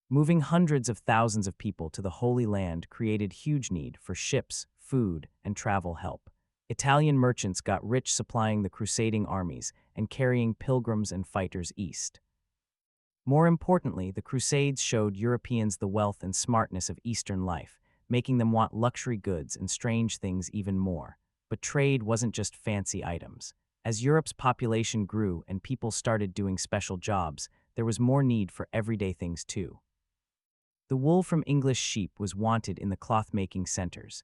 Moving hundreds of thousands of people to the Holy Land created huge need for ships, food, and travel help. Italian merchants got rich supplying the crusading armies and carrying pilgrims and fighters east. More importantly, the Crusades showed Europeans the wealth and smartness of Eastern life, making them want luxury goods and strange things even more. But trade wasn't just fancy items. As Europe's population grew and people started doing special jobs, there was more need for everyday things too. The wool from English sheep was wanted in the cloth-making centers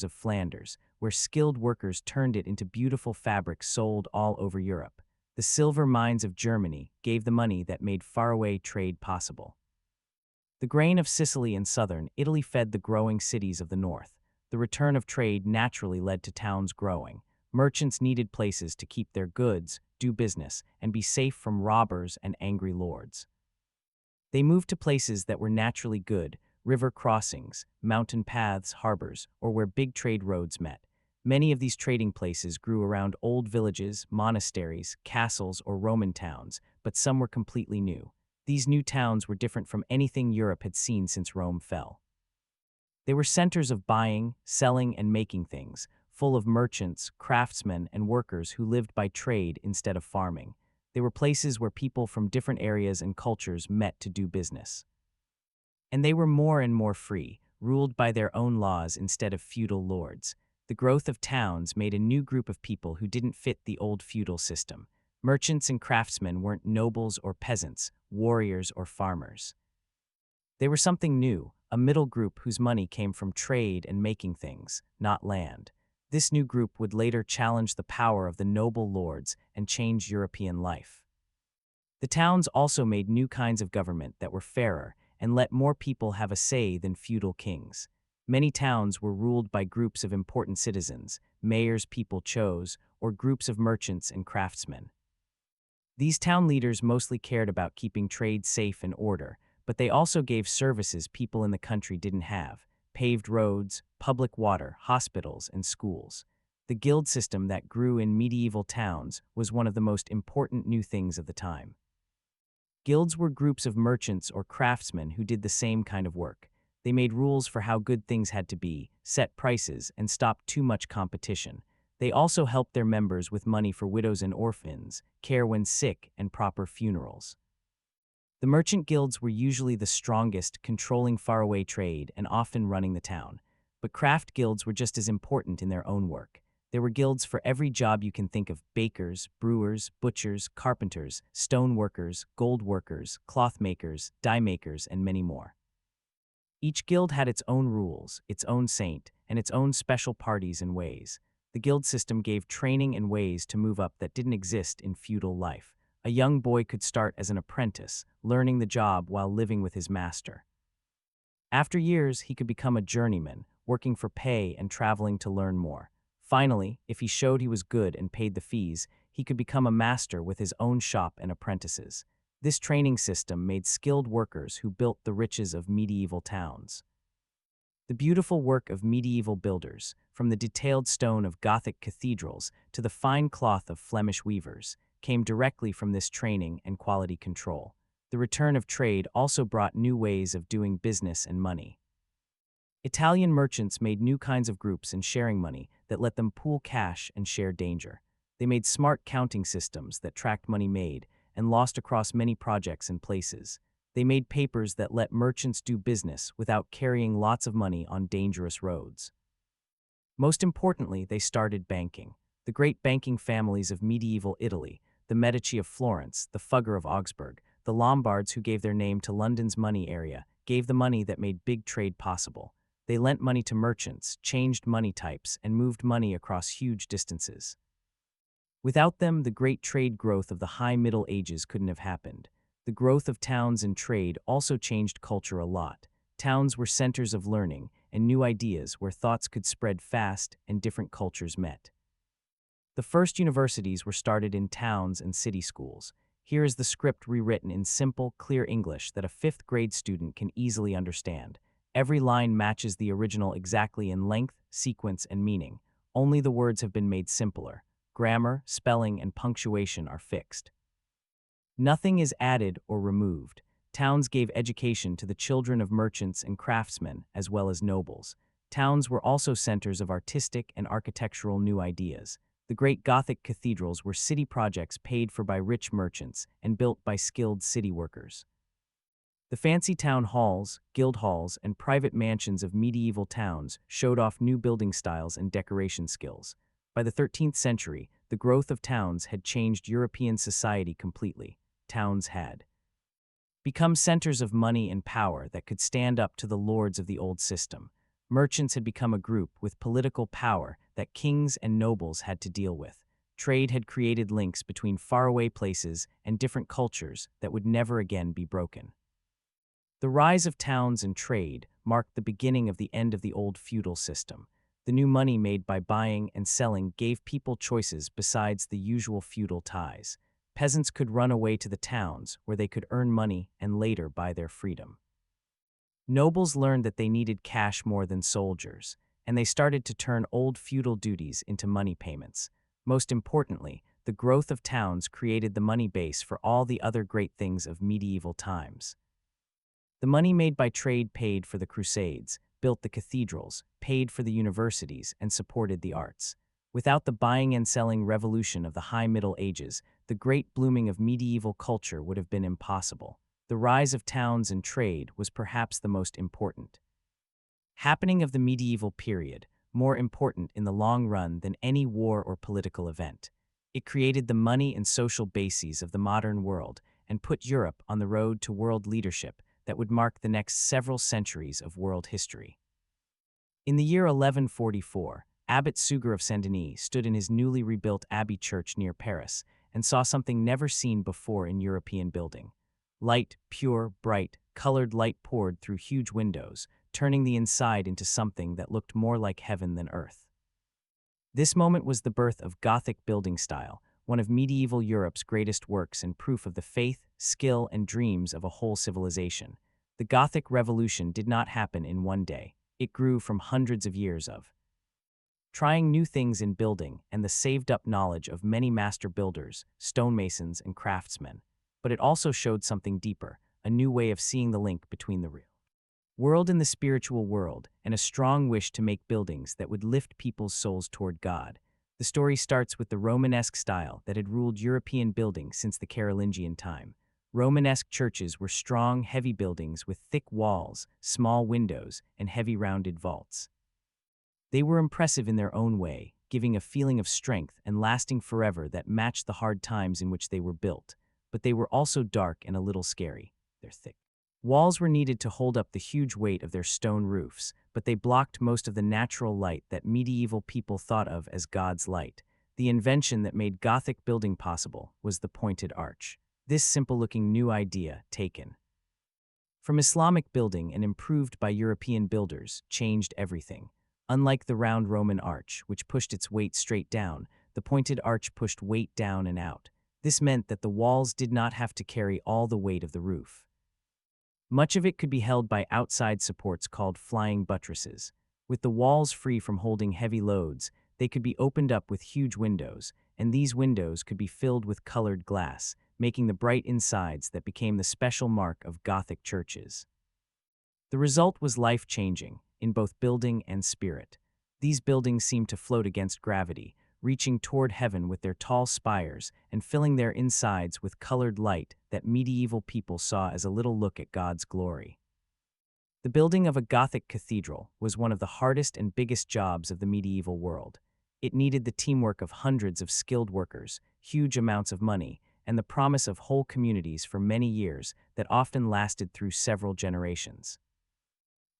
of Flanders, where skilled workers turned it into beautiful fabrics sold all over Europe. The silver mines of Germany gave the money that made faraway trade possible. The grain of Sicily and southern Italy fed the growing cities of the north. The return of trade naturally led to towns growing. Merchants needed places to keep their goods, do business, and be safe from robbers and angry lords. They moved to places that were naturally good, river crossings, mountain paths, harbors, or where big trade roads met. Many of these trading places grew around old villages, monasteries, castles, or Roman towns, but some were completely new. These new towns were different from anything Europe had seen since Rome fell. They were centers of buying, selling, and making things, full of merchants, craftsmen, and workers who lived by trade instead of farming. They were places where people from different areas and cultures met to do business. And they were more and more free, ruled by their own laws instead of feudal lords. The growth of towns made a new group of people who didn't fit the old feudal system. Merchants and craftsmen weren't nobles or peasants, warriors or farmers. They were something new, a middle group whose money came from trade and making things, not land. This new group would later challenge the power of the noble lords and change European life. The towns also made new kinds of government that were fairer and let more people have a say than feudal kings. Many towns were ruled by groups of important citizens, mayors people chose, or groups of merchants and craftsmen. These town leaders mostly cared about keeping trade safe and order, but they also gave services people in the country didn't have: paved roads, public water, hospitals, and schools. The guild system that grew in medieval towns was one of the most important new things of the time. Guilds were groups of merchants or craftsmen who did the same kind of work. They made rules for how good things had to be, set prices, and stopped too much competition. They also helped their members with money for widows and orphans, care when sick, and proper funerals. The merchant guilds were usually the strongest, controlling faraway trade and often running the town. But craft guilds were just as important in their own work. There were guilds for every job you can think of: bakers, brewers, butchers, carpenters, stone workers, gold workers, cloth makers, dye makers, and many more. Each guild had its own rules, its own saint, and its own special parties and ways. The guild system gave training and ways to move up that didn't exist in feudal life. A young boy could start as an apprentice, learning the job while living with his master. After years, he could become a journeyman, working for pay and traveling to learn more. Finally, if he showed he was good and paid the fees, he could become a master with his own shop and apprentices. This training system made skilled workers who built the riches of medieval towns. The beautiful work of medieval builders, from the detailed stone of Gothic cathedrals to the fine cloth of Flemish weavers, came directly from this training and quality control. The return of trade also brought new ways of doing business and money. Italian merchants made new kinds of groups and sharing money that let them pool cash and share danger. They made smart counting systems that tracked money made and lost across many projects and places. They made papers that let merchants do business without carrying lots of money on dangerous roads. Most importantly, they started banking. The great banking families of medieval Italy, the Medici of Florence, the Fugger of Augsburg, the Lombards who gave their name to London's money area, gave the money that made big trade possible. They lent money to merchants, changed money types, and moved money across huge distances. Without them, the great trade growth of the High Middle Ages couldn't have happened. The growth of towns and trade also changed culture a lot. Towns were centers of learning and new ideas where thoughts could spread fast and different cultures met. The first universities were started in towns and city schools. Here is the script rewritten in simple, clear English that a fifth-grade student can easily understand. Every line matches the original exactly in length, sequence, and meaning. Only the words have been made simpler. Grammar, spelling, and punctuation are fixed. Nothing is added or removed. Towns gave education to the children of merchants and craftsmen, as well as nobles. Towns were also centers of artistic and architectural new ideas. The great Gothic cathedrals were city projects paid for by rich merchants and built by skilled city workers. The fancy town halls, guild halls, and private mansions of medieval towns showed off new building styles and decoration skills. By the 13th century, the growth of towns had changed European society completely. Towns had become centers of money and power that could stand up to the lords of the old system. Merchants had become a group with political power that kings and nobles had to deal with. Trade had created links between faraway places and different cultures that would never again be broken. The rise of towns and trade marked the beginning of the end of the old feudal system. The new money made by buying and selling gave people choices besides the usual feudal ties. Peasants could run away to the towns, where they could earn money and later buy their freedom. Nobles learned that they needed cash more than soldiers, and they started to turn old feudal duties into money payments. Most importantly, the growth of towns created the money base for all the other great things of medieval times. The money made by trade paid for the crusades, built the cathedrals, paid for the universities, and supported the arts. Without the buying and selling revolution of the High Middle Ages, the great blooming of medieval culture would have been impossible. The rise of towns and trade was perhaps the most important happening of the medieval period, more important in the long run than any war or political event. It created the money and social bases of the modern world and put Europe on the road to world leadership that would mark the next several centuries of world history. In the year 1144, Abbot Suger of Saint-Denis stood in his newly rebuilt abbey church near Paris and saw something never seen before in European building. Light, pure, bright, colored light poured through huge windows, turning the inside into something that looked more like heaven than earth. This moment was the birth of Gothic building style, one of medieval Europe's greatest works and proof of the faith, skill, and dreams of a whole civilization. The Gothic Revolution did not happen in one day. It grew from hundreds of years of trying new things in building and the saved-up knowledge of many master builders, stonemasons, and craftsmen. But it also showed something deeper, a new way of seeing the link between the real world and the spiritual world, and a strong wish to make buildings that would lift people's souls toward God. The story starts with the Romanesque style that had ruled European building since the Carolingian time. Romanesque churches were strong, heavy buildings with thick walls, small windows, and heavy rounded vaults. They were impressive in their own way, giving a feeling of strength and lasting forever that matched the hard times in which they were built. But they were also dark and a little scary. Their thick walls were needed to hold up the huge weight of their stone roofs, but they blocked most of the natural light that medieval people thought of as God's light. The invention that made Gothic building possible was the pointed arch. This simple-looking new idea, taken from Islamic building and improved by European builders, changed everything. Unlike the round Roman arch, which pushed its weight straight down, the pointed arch pushed weight down and out. This meant that the walls did not have to carry all the weight of the roof. Much of it could be held by outside supports called flying buttresses. With the walls free from holding heavy loads, they could be opened up with huge windows, and these windows could be filled with colored glass, making the bright insides that became the special mark of Gothic churches. The result was life-changing, in both building and spirit. These buildings seemed to float against gravity, reaching toward heaven with their tall spires and filling their insides with colored light that medieval people saw as a little look at God's glory. The building of a Gothic cathedral was one of the hardest and biggest jobs of the medieval world. It needed the teamwork of hundreds of skilled workers, huge amounts of money, and the promise of whole communities for many years that often lasted through several generations.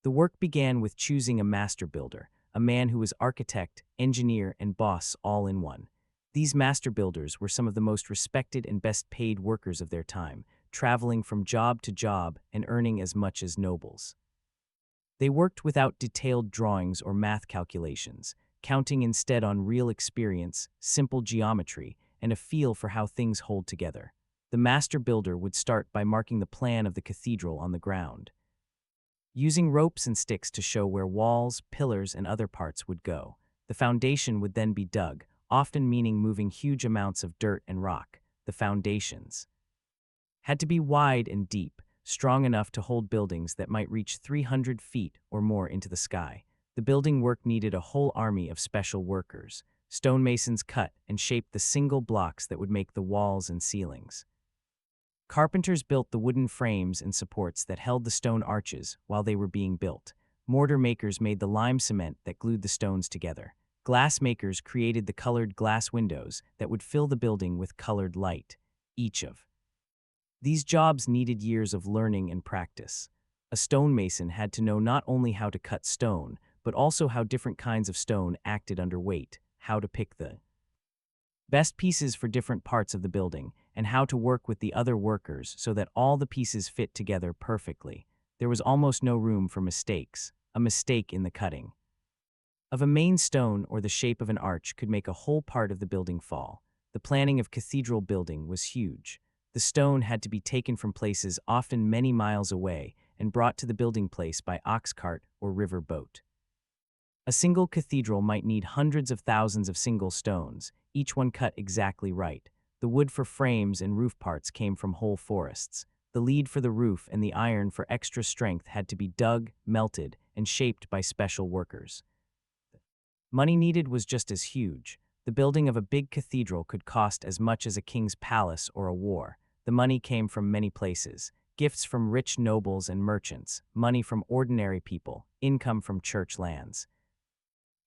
The work began with choosing a master builder, a man who was architect, engineer, and boss all in one. These master builders were some of the most respected and best paid workers of their time, traveling from job to job and earning as much as nobles. They worked without detailed drawings or math calculations, counting instead on real experience, simple geometry, and a feel for how things hold together. The master builder would start by marking the plan of the cathedral on the ground, using ropes and sticks to show where walls, pillars, and other parts would go. The foundation would then be dug, often meaning moving huge amounts of dirt and rock. The foundations had to be wide and deep, strong enough to hold buildings that might reach 300 feet or more into the sky. The building work needed a whole army of special workers. Stonemasons cut and shaped the single blocks that would make the walls and ceilings. Carpenters built the wooden frames and supports that held the stone arches while they were being built. Mortar makers made the lime cement that glued the stones together. Glass makers created the colored glass windows that would fill the building with colored light. Each of these jobs needed years of learning and practice. A stonemason had to know not only how to cut stone, but also how different kinds of stone acted under weight, how to pick the best pieces for different parts of the building, and how to work with the other workers so that all the pieces fit together perfectly. There was almost no room for mistakes, a mistake in the cutting of a main stone or the shape of an arch could make a whole part of the building fall. The planning of cathedral building was huge. The stone had to be taken from places often many miles away and brought to the building place by ox cart or river boat. A single cathedral might need hundreds of thousands of single stones, each one cut exactly right. The wood for frames and roof parts came from whole forests. The lead for the roof and the iron for extra strength had to be dug, melted, and shaped by special workers. Money needed was just as huge. The building of a big cathedral could cost as much as a king's palace or a war. The money came from many places. Gifts from rich nobles and merchants, money from ordinary people, income from church lands,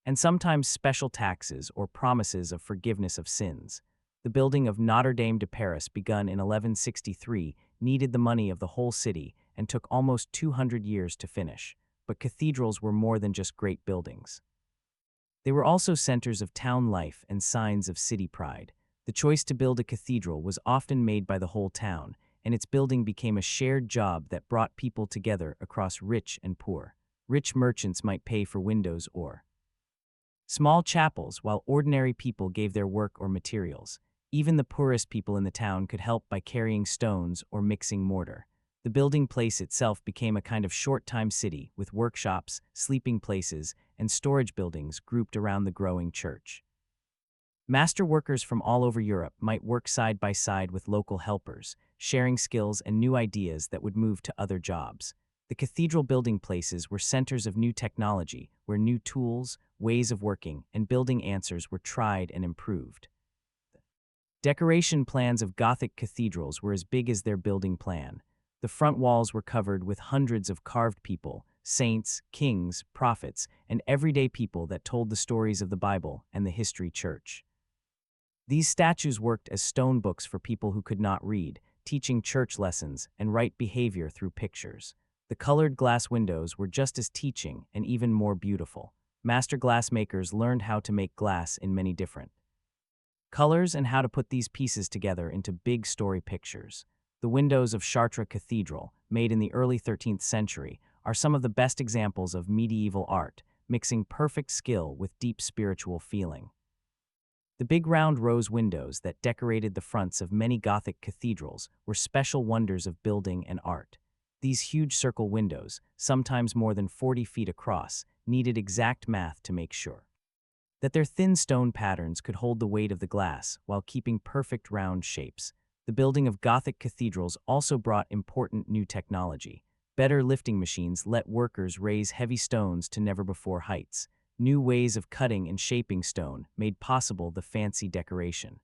and sometimes special taxes or promises of forgiveness of sins. The building of Notre Dame de Paris, begun in 1163, needed the money of the whole city and took almost 200 years to finish. But cathedrals were more than just great buildings. They were also centers of town life and signs of city pride. The choice to build a cathedral was often made by the whole town, and its building became a shared job that brought people together across rich and poor. Rich merchants might pay for windows or small chapels, while ordinary people gave their work or materials. Even the poorest people in the town could help by carrying stones or mixing mortar. The building place itself became a kind of short-time city with workshops, sleeping places, and storage buildings grouped around the growing church. Master workers from all over Europe might work side by side with local helpers, sharing skills and new ideas that would move to other jobs. The cathedral building places were centers of new technology, where new tools, ways of working, and building answers were tried and improved. Decoration plans of Gothic cathedrals were as big as their building plan. The front walls were covered with hundreds of carved people, saints, kings, prophets, and everyday people that told the stories of the Bible and the history church. These statues worked as stone books for people who could not read, teaching church lessons and right behavior through pictures. The colored glass windows were just as teaching and even more beautiful. Master glassmakers learned how to make glass in many different colors and how to put these pieces together into big story pictures. The windows of Chartres Cathedral, made in the early 13th century, are some of the best examples of medieval art, mixing perfect skill with deep spiritual feeling. The big round rose windows that decorated the fronts of many Gothic cathedrals were special wonders of building and art. These huge circle windows, sometimes more than 40 feet across, needed exact math to make sure that their thin stone patterns could hold the weight of the glass while keeping perfect round shapes. The building of Gothic cathedrals also brought important new technology. Better lifting machines let workers raise heavy stones to never-before heights. New ways of cutting and shaping stone made possible the fancy decoration.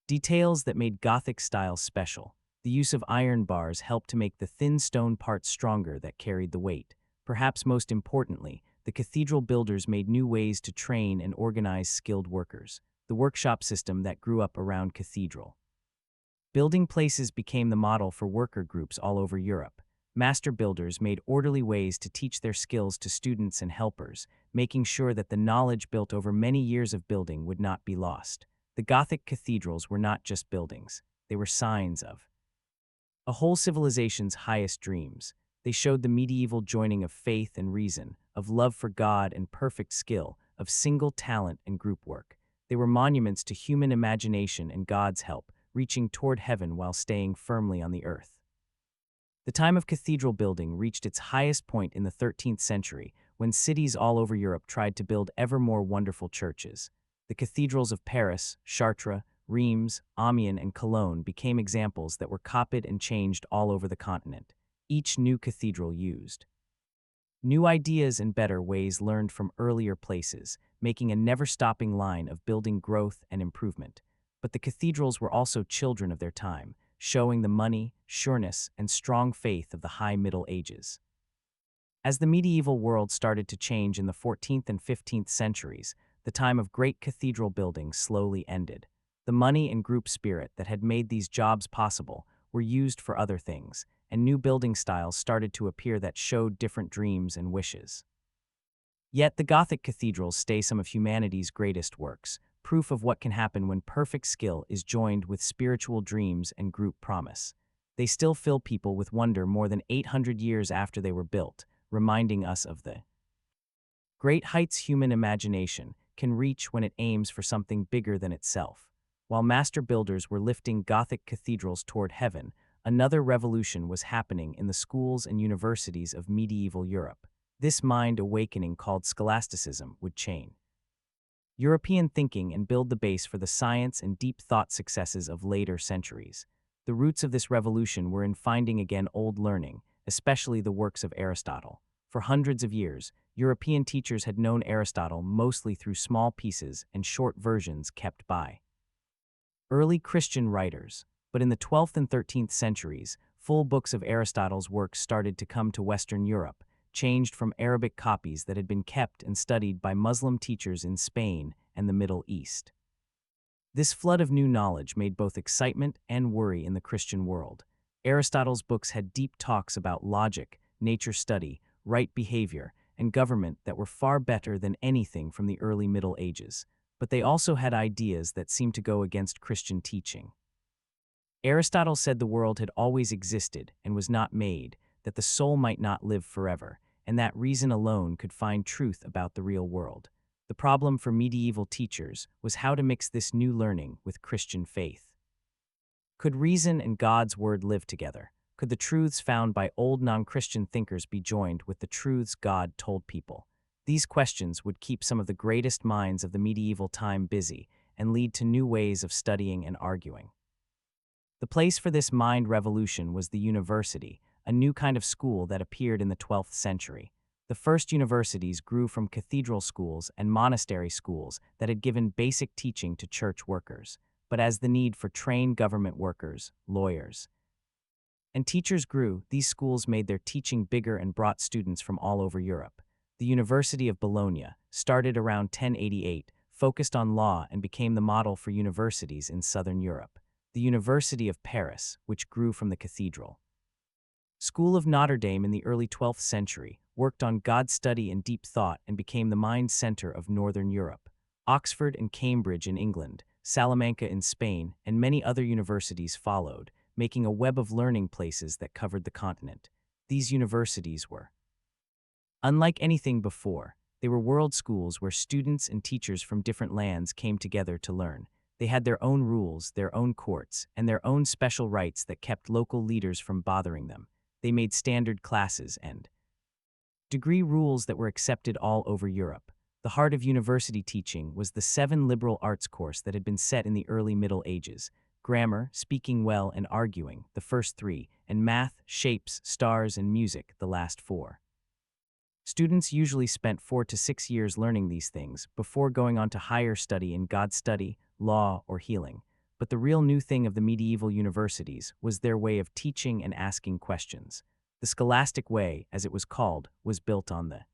Details that made Gothic style special. The use of iron bars helped to make the thin stone parts stronger that carried the weight. Perhaps most importantly, the cathedral builders made new ways to train and organize skilled workers. The workshop system that grew up around cathedral building places became the model for worker groups all over Europe. Master builders made orderly ways to teach their skills to students and helpers, making sure that the knowledge built over many years of building would not be lost. The Gothic cathedrals were not just buildings, they were signs of a whole civilization's highest dreams. They showed the medieval joining of faith and reason, of love for God and perfect skill, of single talent and group work. They were monuments to human imagination and God's help, reaching toward heaven while staying firmly on the earth. The time of cathedral building reached its highest point in the 13th century, when cities all over Europe tried to build ever more wonderful churches. The cathedrals of Paris, Chartres, Reims, Amiens, and Cologne became examples that were copied and changed all over the continent. Each new cathedral used new ideas and better ways learned from earlier places, making a never-stopping line of building growth and improvement. But the cathedrals were also children of their time, showing the money, sureness, and strong faith of the High Middle Ages. As the medieval world started to change in the 14th and 15th centuries, the time of great cathedral building slowly ended. The money and group spirit that had made these jobs possible were used for other things, and new building styles started to appear that showed different dreams and wishes. Yet the Gothic cathedrals stay some of humanity's greatest works, proof of what can happen when perfect skill is joined with spiritual dreams and group promise. They still fill people with wonder more than 800 years after they were built, reminding us of the Great heights human imagination can reach when it aims for something bigger than itself. While master builders were lifting Gothic cathedrals toward heaven, another revolution was happening in the schools and universities of medieval Europe. This mind awakening called scholasticism would change European thinking and build the base for the science and deep thought successes of later centuries. The roots of this revolution were in finding again old learning, especially the works of Aristotle. For hundreds of years, European teachers had known Aristotle mostly through small pieces and short versions kept by early Christian writers, but in the 12th and 13th centuries, full books of Aristotle's works started to come to Western Europe, changed from Arabic copies that had been kept and studied by Muslim teachers in Spain and the Middle East. This flood of new knowledge made both excitement and worry in the Christian world. Aristotle's books had deep talks about logic, nature study, right behavior, and government that were far better than anything from the early Middle Ages, but they also had ideas that seemed to go against Christian teaching. Aristotle said the world had always existed and was not made, that the soul might not live forever, and that reason alone could find truth about the real world. The problem for medieval teachers was how to mix this new learning with Christian faith. Could reason and God's word live together? Could the truths found by old non-Christian thinkers be joined with the truths God told people? These questions would keep some of the greatest minds of the medieval time busy and lead to new ways of studying and arguing. The place for this mind revolution was the university, a new kind of school that appeared in the 12th century. The first universities grew from cathedral schools and monastery schools that had given basic teaching to church workers, but as the need for trained government workers, lawyers, and teachers grew, these schools made their teaching bigger and brought students from all over Europe. The University of Bologna, started around 1088, focused on law and became the model for universities in southern Europe. The University of Paris, which grew from the cathedral School of Notre Dame in the early 12th century, worked on God study and deep thought and became the mind center of northern Europe. Oxford and Cambridge in England, Salamanca in Spain, and many other universities followed, making a web of learning places that covered the continent. These universities were unlike anything before. They were world schools where students and teachers from different lands came together to learn. They had their own rules, their own courts, and their own special rights that kept local leaders from bothering them. They made standard classes and degree rules that were accepted all over Europe. The heart of university teaching was the 7 liberal arts course that had been set in the early Middle Ages: grammar, speaking well, and arguing, the first 3, and math, shapes, stars, and music, the last 4. Students usually spent 4 to 6 years learning these things before going on to higher study in God study, law, or healing. But the real new thing of the medieval universities was their way of teaching and asking questions. The scholastic way, as it was called, was built on the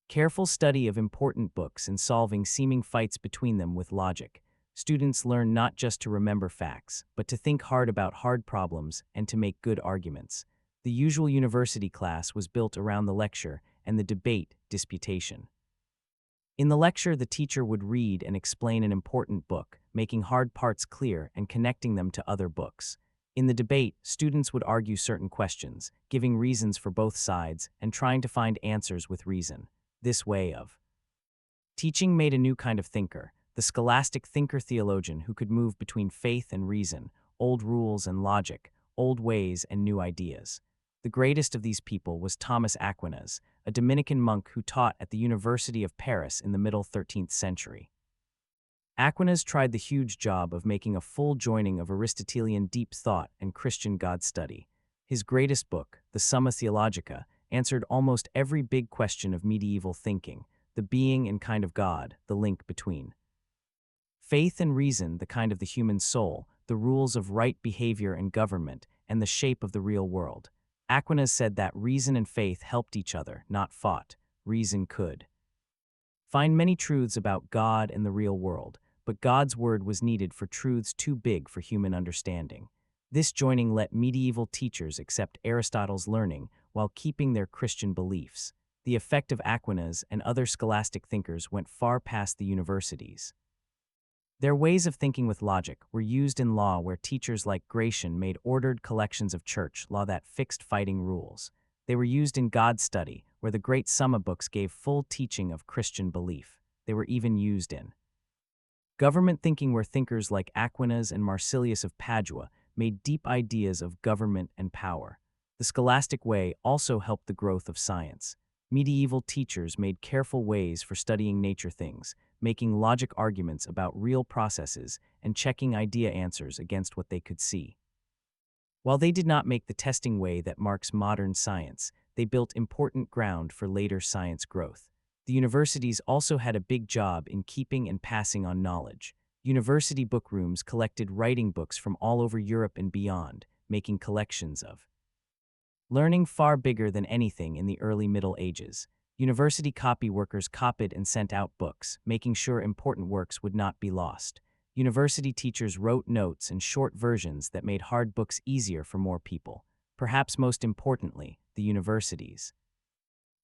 careful study of important books and solving seeming fights between them with logic. Students learn not just to remember facts, but to think hard about hard problems and to make good arguments. The usual university class was built around the lecture and the debate, disputation. In the lecture, the teacher would read and explain an important book, making hard parts clear and connecting them to other books. In the debate, students would argue certain questions, giving reasons for both sides and trying to find answers with reason. This way of teaching made a new kind of thinker, the scholastic thinker-theologian who could move between faith and reason, old rules and logic, old ways and new ideas. The greatest of these people was Thomas Aquinas, a Dominican monk who taught at the University of Paris in the middle 13th century. Aquinas tried the huge job of making a full joining of Aristotelian deep thought and Christian God study. His greatest book, the Summa Theologica, answered almost every big question of medieval thinking: the being and kind of God, the link between faith and reason, the kind of the human soul, the rules of right behavior and government, and the shape of the real world. Aquinas said that reason and faith helped each other, not fought. Reason could find many truths about God and the real world, but God's word was needed for truths too big for human understanding. This joining let medieval teachers accept Aristotle's learning while keeping their Christian beliefs. The effect of Aquinas and other scholastic thinkers went far past the universities. Their ways of thinking with logic were used in law, where teachers like Gratian made ordered collections of church law that fixed fighting rules. They were used in God study, where the great Summa books gave full teaching of Christian belief. They were even used in government thinking, where thinkers like Aquinas and Marsilius of Padua made deep ideas of government and power. The scholastic way also helped the growth of science. Medieval teachers made careful ways for studying nature things, making logic arguments about real processes and checking idea answers against what they could see. While they did not make the testing way that marks modern science, they built important ground for later science growth. The universities also had a big job in keeping and passing on knowledge. University book rooms collected writing books from all over Europe and beyond, making collections of learning far bigger than anything in the early Middle Ages. University copy workers copied and sent out books, making sure important works would not be lost. University teachers wrote notes and short versions that made hard books easier for more people. Perhaps most importantly, the universities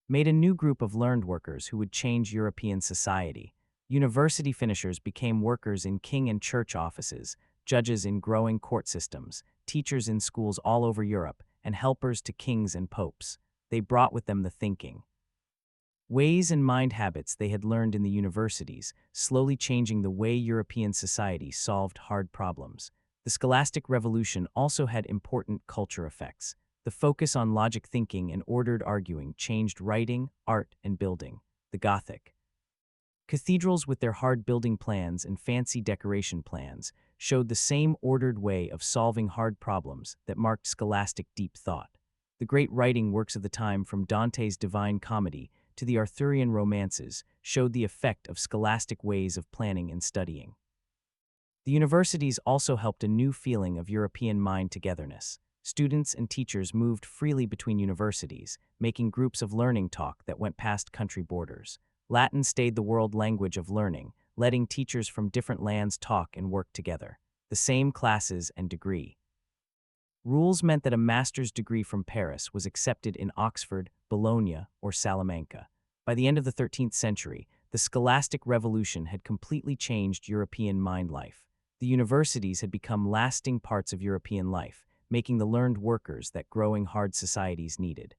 made a new group of learned workers who would change European society. University finishers became workers in king and church offices, judges in growing court systems, teachers in schools all over Europe, and helpers to kings and popes. They brought with them the thinking ways and mind habits they had learned in the universities, slowly changing the way European society solved hard problems. The Scholastic Revolution also had important culture effects. The focus on logic thinking and ordered arguing changed writing, art, and building. The Gothic cathedrals, with their hard building plans and fancy decoration plans, showed the same ordered way of solving hard problems that marked scholastic deep thought. The great writing works of the time, from Dante's Divine Comedy to the Arthurian romances, showed the effect of scholastic ways of planning and studying. The universities also helped a new feeling of European mind togetherness. Students and teachers moved freely between universities, making groups of learning talk that went past country borders. Latin stayed the world language of learning, letting teachers from different lands talk and work together. The same classes and degree rules meant that a master's degree from Paris was accepted in Oxford, Bologna, or Salamanca. By the end of the 13th century, the Scholastic Revolution had completely changed European mind life. The universities had become lasting parts of European life, making the learned workers that growing hard societies needed.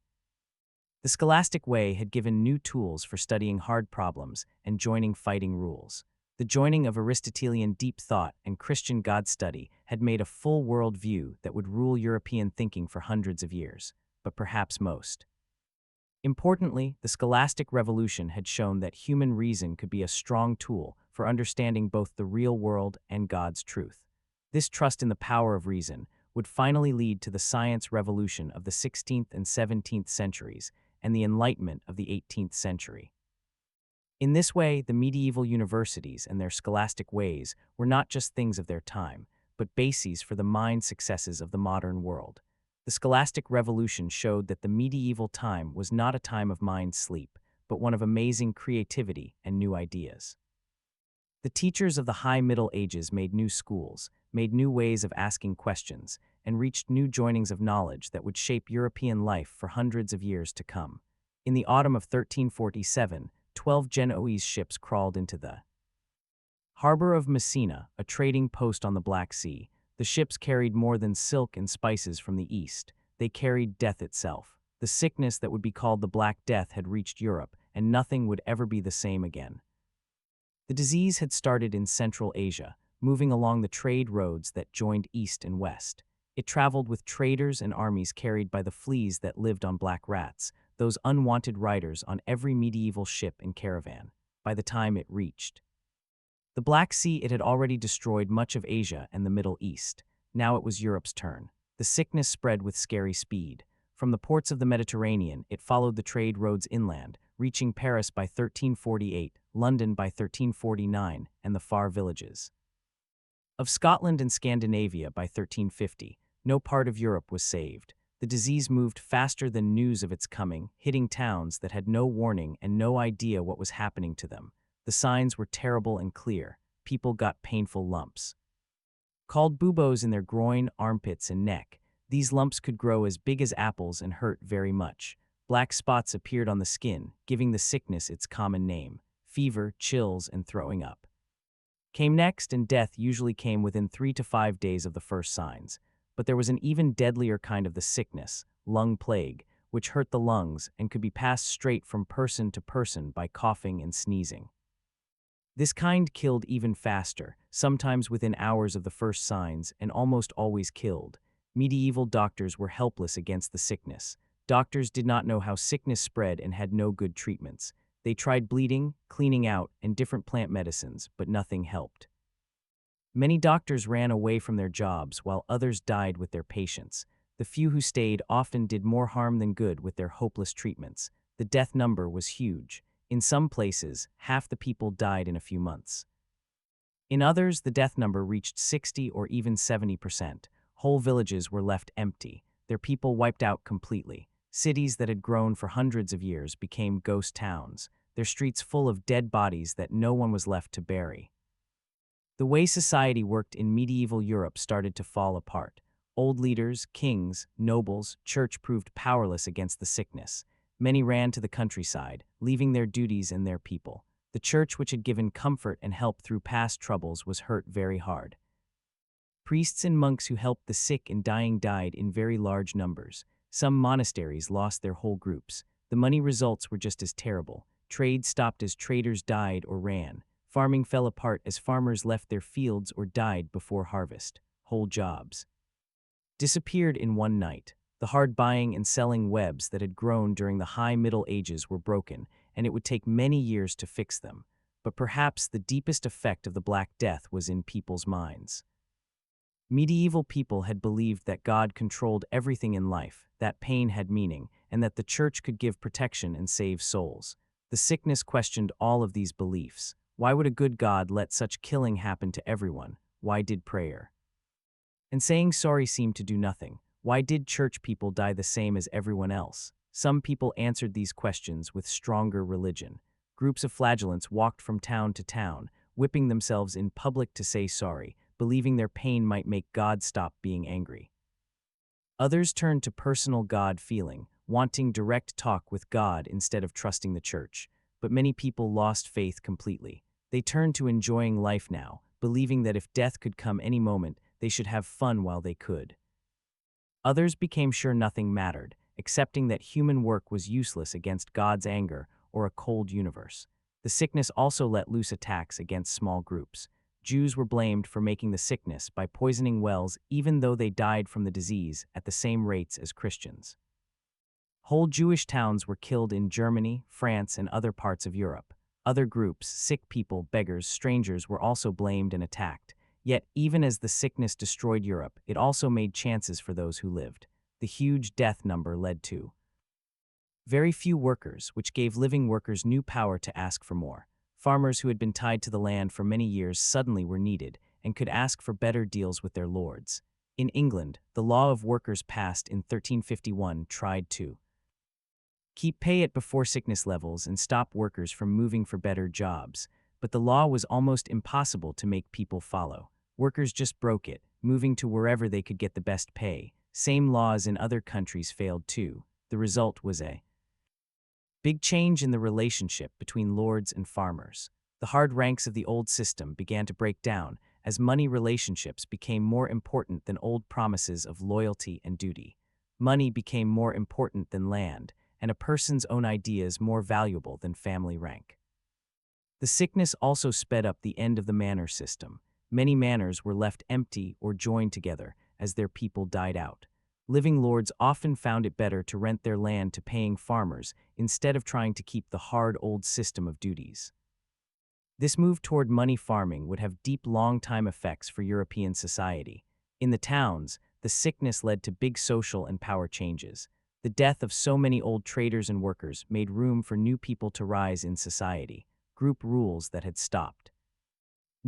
The scholastic way had given new tools for studying hard problems and joining fighting rules. The joining of Aristotelian deep thought and Christian God study had made a full world view that would rule European thinking for hundreds of years, but perhaps most importantly, the Scholastic Revolution had shown that human reason could be a strong tool for understanding both the real world and God's truth. This trust in the power of reason would finally lead to the science revolution of the 16th and 17th centuries and the Enlightenment of the 18th century. In this way, the medieval universities and their scholastic ways were not just things of their time, but bases for the mind successes of the modern world. The Scholastic Revolution showed that the medieval time was not a time of mind sleep, but one of amazing creativity and new ideas. The teachers of the High Middle Ages made new schools, made new ways of asking questions, and reached new joinings of knowledge that would shape European life for hundreds of years to come. In the autumn of 1347, 12 Genoese ships crawled into the harbor of Messina, a trading post on the Black Sea. The ships carried more than silk and spices from the east. They carried death itself. The sickness that would be called the Black Death had reached Europe, and nothing would ever be the same again. The disease had started in Central Asia, moving along the trade roads that joined east and west. It traveled with traders and armies carried by the fleas that lived on black rats, those unwanted riders on every medieval ship and caravan. By the time it reached the Black Sea, it had already destroyed much of Asia and the Middle East. Now it was Europe's turn. The sickness spread with scary speed. From the ports of the Mediterranean, it followed the trade roads inland, reaching Paris by 1348, London by 1349, and the far villages of Scotland and Scandinavia by 1350. No part of Europe was saved. The disease moved faster than news of its coming, hitting towns that had no warning and no idea what was happening to them. The signs were terrible and clear. People got painful lumps called buboes in their groin, armpits, and neck. These lumps could grow as big as apples and hurt very much. Black spots appeared on the skin, giving the sickness its common name. Fever, chills, and throwing up came next, and death usually came within 3 to 5 days of the first signs. But there was an even deadlier kind of the sickness, lung plague, which hurt the lungs and could be passed straight from person to person by coughing and sneezing. This kind killed even faster, sometimes within hours of the first signs, and almost always killed. Medieval doctors were helpless against the sickness. Doctors did not know how sickness spread and had no good treatments. They tried bleeding, cleaning out, and different plant medicines, but nothing helped. Many doctors ran away from their jobs while others died with their patients. The few who stayed often did more harm than good with their hopeless treatments. The death number was huge. In some places, half the people died in a few months. In others, the death number reached 60 or even 70%. Whole villages were left empty, their people wiped out completely. Cities that had grown for hundreds of years became ghost towns, their streets full of dead bodies that no one was left to bury. The way society worked in medieval Europe started to fall apart. Old leaders, kings, nobles, church proved powerless against the sickness. Many ran to the countryside, leaving their duties and their people. The church, which had given comfort and help through past troubles, was hurt very hard. Priests and monks who helped the sick and dying died in very large numbers. Some monasteries lost their whole groups. The money results were just as terrible. Trade stopped as traders died or ran. Farming fell apart as farmers left their fields or died before harvest. Whole jobs disappeared in one night. The hard buying and selling webs that had grown during the High Middle Ages were broken, and it would take many years to fix them. But perhaps the deepest effect of the Black Death was in people's minds. Medieval people had believed that God controlled everything in life, that pain had meaning, and that the church could give protection and save souls. The sickness questioned all of these beliefs. Why would a good God let such killing happen to everyone? Why did prayer and saying sorry seem to do nothing? Why did church people die the same as everyone else? Some people answered these questions with stronger religion. Groups of flagellants walked from town to town, whipping themselves in public to say sorry, believing their pain might make God stop being angry. Others turned to personal God feeling, wanting direct talk with God instead of trusting the church. But many people lost faith completely. They turned to enjoying life now, believing that if death could come any moment, they should have fun while they could. Others became sure nothing mattered, accepting that human work was useless against God's anger or a cold universe. The sickness also let loose attacks against small groups. Jews were blamed for making the sickness by poisoning wells even though they died from the disease at the same rates as Christians. Whole Jewish towns were killed in Germany, France, and other parts of Europe. Other groups, sick people, beggars, strangers, were also blamed and attacked. Yet, even as the sickness destroyed Europe, it also made chances for those who lived. The huge death number led to very few workers, which gave living workers new power to ask for more. Farmers who had been tied to the land for many years suddenly were needed and could ask for better deals with their lords. In England, the law of workers passed in 1351 tried to keep pay at before sickness levels and stop workers from moving for better jobs, but the law was almost impossible to make people follow. Workers just broke it, moving to wherever they could get the best pay. Same laws in other countries failed too. The result was a big change in the relationship between lords and farmers. The hard ranks of the old system began to break down as money relationships became more important than old promises of loyalty and duty. Money became more important than land, and a person's own ideas more valuable than family rank. The sickness also sped up the end of the manor system. Many manors were left empty or joined together as their people died out. Living lords often found it better to rent their land to paying farmers instead of trying to keep the hard old system of duties. This move toward money farming would have deep long-time effects for European society. In the towns, the sickness led to big social and power changes. The death of so many old traders and workers made room for new people to rise in society, group rules that had stopped.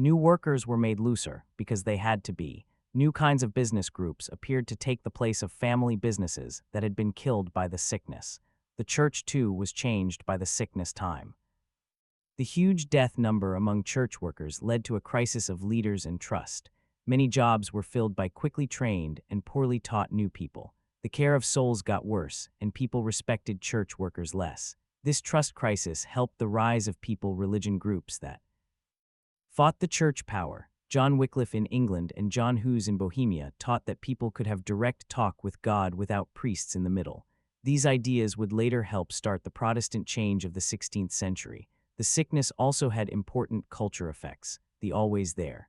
New workers were made looser because they had to be. New kinds of business groups appeared to take the place of family businesses that had been killed by the sickness. The church, too, was changed by the sickness time. The huge death number among church workers led to a crisis of leaders and trust. Many jobs were filled by quickly trained and poorly taught new people. The care of souls got worse, and people respected church workers less. This trust crisis helped the rise of religion groups that fought the church power. John Wycliffe in England and John Hus in Bohemia taught that people could have direct talk with God without priests in the middle. These ideas would later help start the Protestant change of the 16th century. The sickness also had important culture effects, the always there.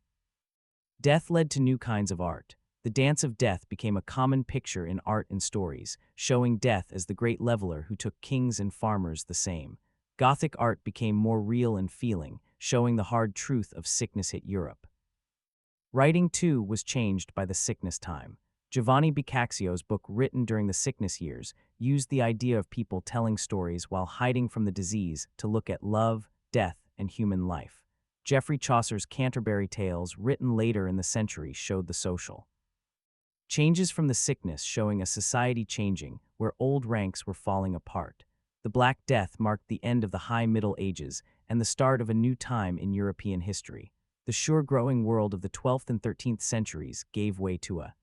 Death led to new kinds of art. The dance of death became a common picture in art and stories, showing death as the great leveler who took kings and farmers the same. Gothic art became more real and feeling, showing the hard truth of sickness hit Europe. Writing, too, was changed by the sickness time. Giovanni Boccaccio's book, written during the sickness years, used the idea of people telling stories while hiding from the disease to look at love, death, and human life. Geoffrey Chaucer's Canterbury Tales, written later in the century, showed the social changes from the sickness, showing a society changing, where old ranks were falling apart. The Black Death marked the end of the High Middle Ages and the start of a new time in European history. The sure-growing world of the 12th and 13th centuries gave way to a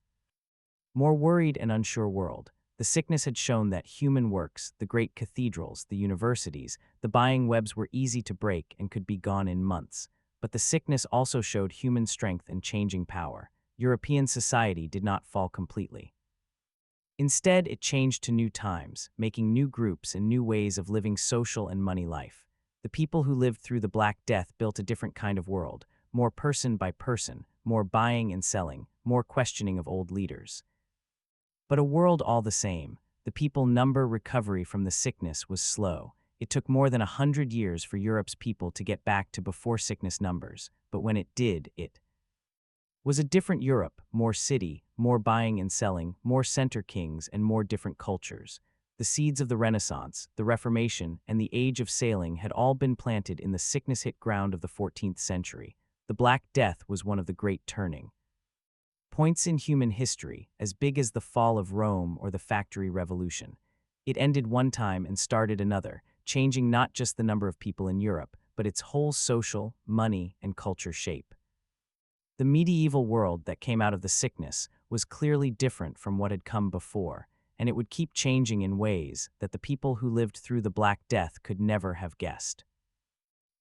more worried and unsure world. The sickness had shown that human works, the great cathedrals, the universities, the buying webs were easy to break and could be gone in months. But the sickness also showed human strength and changing power. European society did not fall completely. Instead, it changed to new times, making new groups and new ways of living social and money life. The people who lived through the Black Death built a different kind of world, more person by person, more buying and selling, more questioning of old leaders. But a world all the same. The people number recovery from the sickness was slow. It took more than 100 years for Europe's people to get back to before sickness numbers, but when it did, it was a different Europe, more city, more buying and selling, more center kings, and more different cultures. The seeds of the Renaissance, the Reformation, and the Age of Sailing had all been planted in the sickness-hit ground of the 14th century. The Black Death was one of the great turning points in human history, as big as the fall of Rome or the factory revolution. It ended one time and started another, changing not just the number of people in Europe, but its whole social, money, and culture shape. The medieval world that came out of the sickness was clearly different from what had come before, and it would keep changing in ways that the people who lived through the Black Death could never have guessed.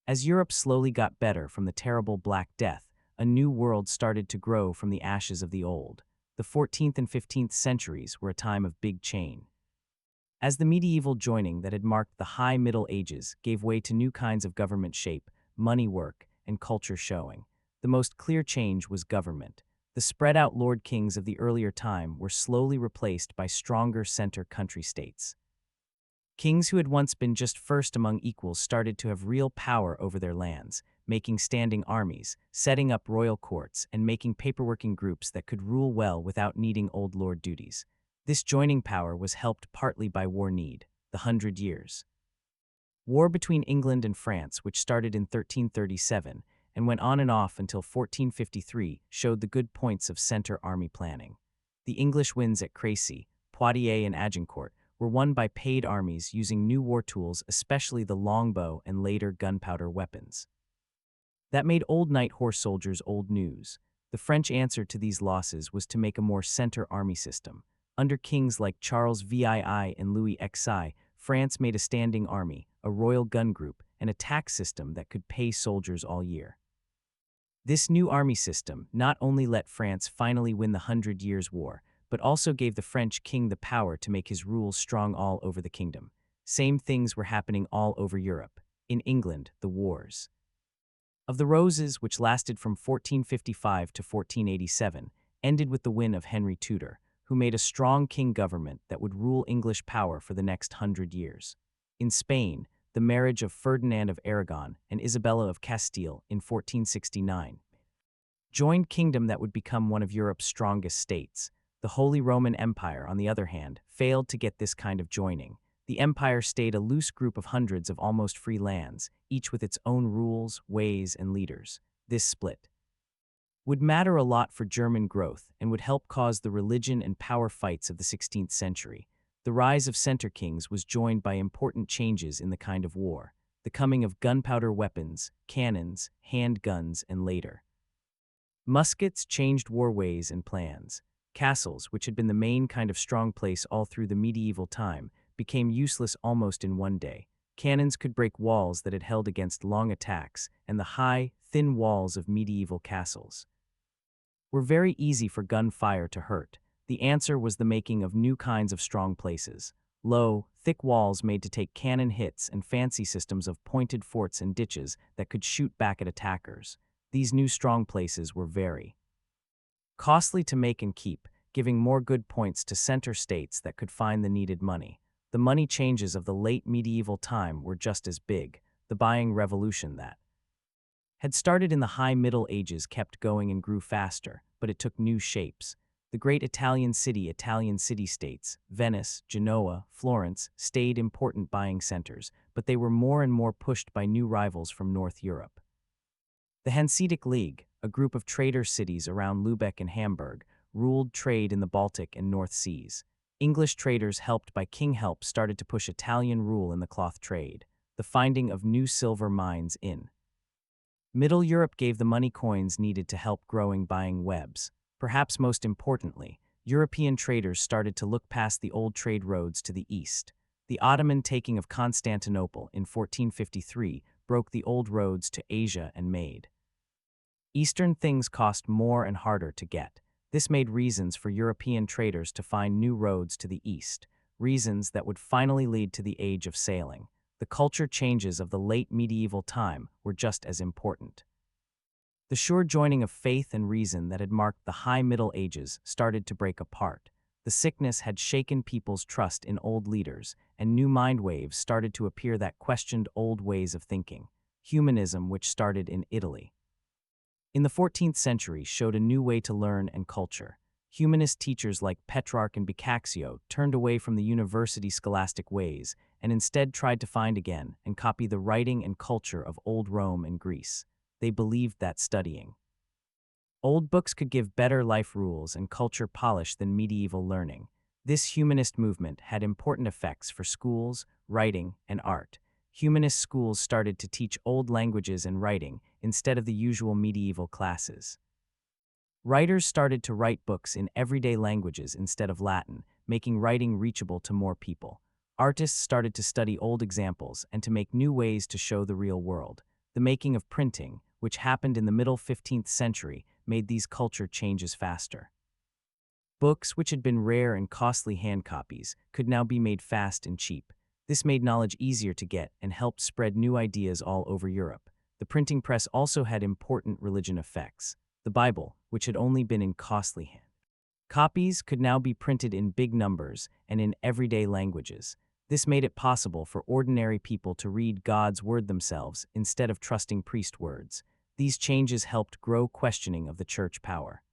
As Europe slowly got better from the terrible Black Death, a new world started to grow from the ashes of the old. The 14th and 15th centuries were a time of big change. As the medieval joining that had marked the High Middle Ages gave way to new kinds of government shape, money work, and culture showing, the most clear change was government. The spread-out lord kings of the earlier time were slowly replaced by stronger center country states. Kings who had once been just first among equals started to have real power over their lands, making standing armies, setting up royal courts, and making paperworking groups that could rule well without needing old lord duties. This joining power was helped partly by war need, the 100 Years' War between England and France, which started in 1337 and went on and off until 1453, showed the good points of center army planning. The English wins at Crécy, Poitiers, and Agincourt were won by paid armies using new war tools, especially the longbow and later gunpowder weapons. That made old knight horse soldiers old news. The French answer to these losses was to make a more center army system. Under kings like Charles VII and Louis XI, France made a standing army, a royal gun group, and a tax system that could pay soldiers all year. This new army system not only let France finally win the 100 Years' War, but also gave the French king the power to make his rule strong all over the kingdom. Same things were happening all over Europe. In England, the Wars of the Roses, which lasted from 1455 to 1487, ended with the win of Henry Tudor, who made a strong king government that would rule English power for the next 100 years. In Spain, the marriage of Ferdinand of Aragon and Isabella of Castile in 1469 joined kingdom that would become one of Europe's strongest states. The Holy Roman Empire, on the other hand, failed to get this kind of joining. The empire stayed a loose group of hundreds of almost free lands, each with its own rules, ways, and leaders. This split would matter a lot for German growth and would help cause the religion and power fights of the 16th century. The rise of center kings was joined by important changes in the kind of war, the coming of gunpowder weapons, cannons, handguns, and later muskets changed war ways and plans. Castles, which had been the main kind of strong place all through the medieval time, became useless almost in one day. Cannons could break walls that had held against long attacks, and the high, thin walls of medieval castles were very easy for gunfire to hurt. The answer was the making of new kinds of strong places. Low, thick walls made to take cannon hits and fancy systems of pointed forts and ditches that could shoot back at attackers. These new strong places were very costly to make and keep, giving more good points to center states that could find the needed money. The money changes of the late medieval time were just as big. The buying revolution that had started in the High Middle Ages kept going and grew faster, but it took new shapes. The great Italian city-states, Venice, Genoa, Florence, stayed important buying centers, but they were more and more pushed by new rivals from North Europe. The Hanseatic League, a group of trader cities around Lübeck and Hamburg, ruled trade in the Baltic and North Seas. English traders helped by King Help started to push Italian rule in the cloth trade. The finding of new silver mines in Middle Europe gave the money coins needed to help growing buying webs. Perhaps most importantly, European traders started to look past the old trade roads to the east. The Ottoman taking of Constantinople in 1453 broke the old roads to Asia and made Eastern things cost more and harder to get. This made reasons for European traders to find new roads to the east, reasons that would finally lead to the age of sailing. The culture changes of the late medieval time were just as important. The sure joining of faith and reason that had marked the High Middle Ages started to break apart. The sickness had shaken people's trust in old leaders, and new mind waves started to appear that questioned old ways of thinking. Humanism, which started in Italy in the 14th century, showed a new way to learn and culture. Humanist teachers like Petrarch and Boccaccio turned away from the university scholastic ways and instead tried to find again and copy the writing and culture of old Rome and Greece. They believed that studying old books could give better life rules and culture polish than medieval learning. This humanist movement had important effects for schools, writing, and art. Humanist schools started to teach old languages and writing instead of the usual medieval classes. Writers started to write books in everyday languages instead of Latin, making writing reachable to more people. Artists started to study old examples and to make new ways to show the real world. The making of printing, which happened in the middle 15th century, made these culture changes faster. Books, which had been rare and costly hand copies, could now be made fast and cheap. This made knowledge easier to get and helped spread new ideas all over Europe. The printing press also had important religion effects. The Bible, which had only been in costly hand copies, could now be printed in big numbers and in everyday languages. This made it possible for ordinary people to read God's word themselves instead of trusting priest words. These changes helped grow questioning of the church power.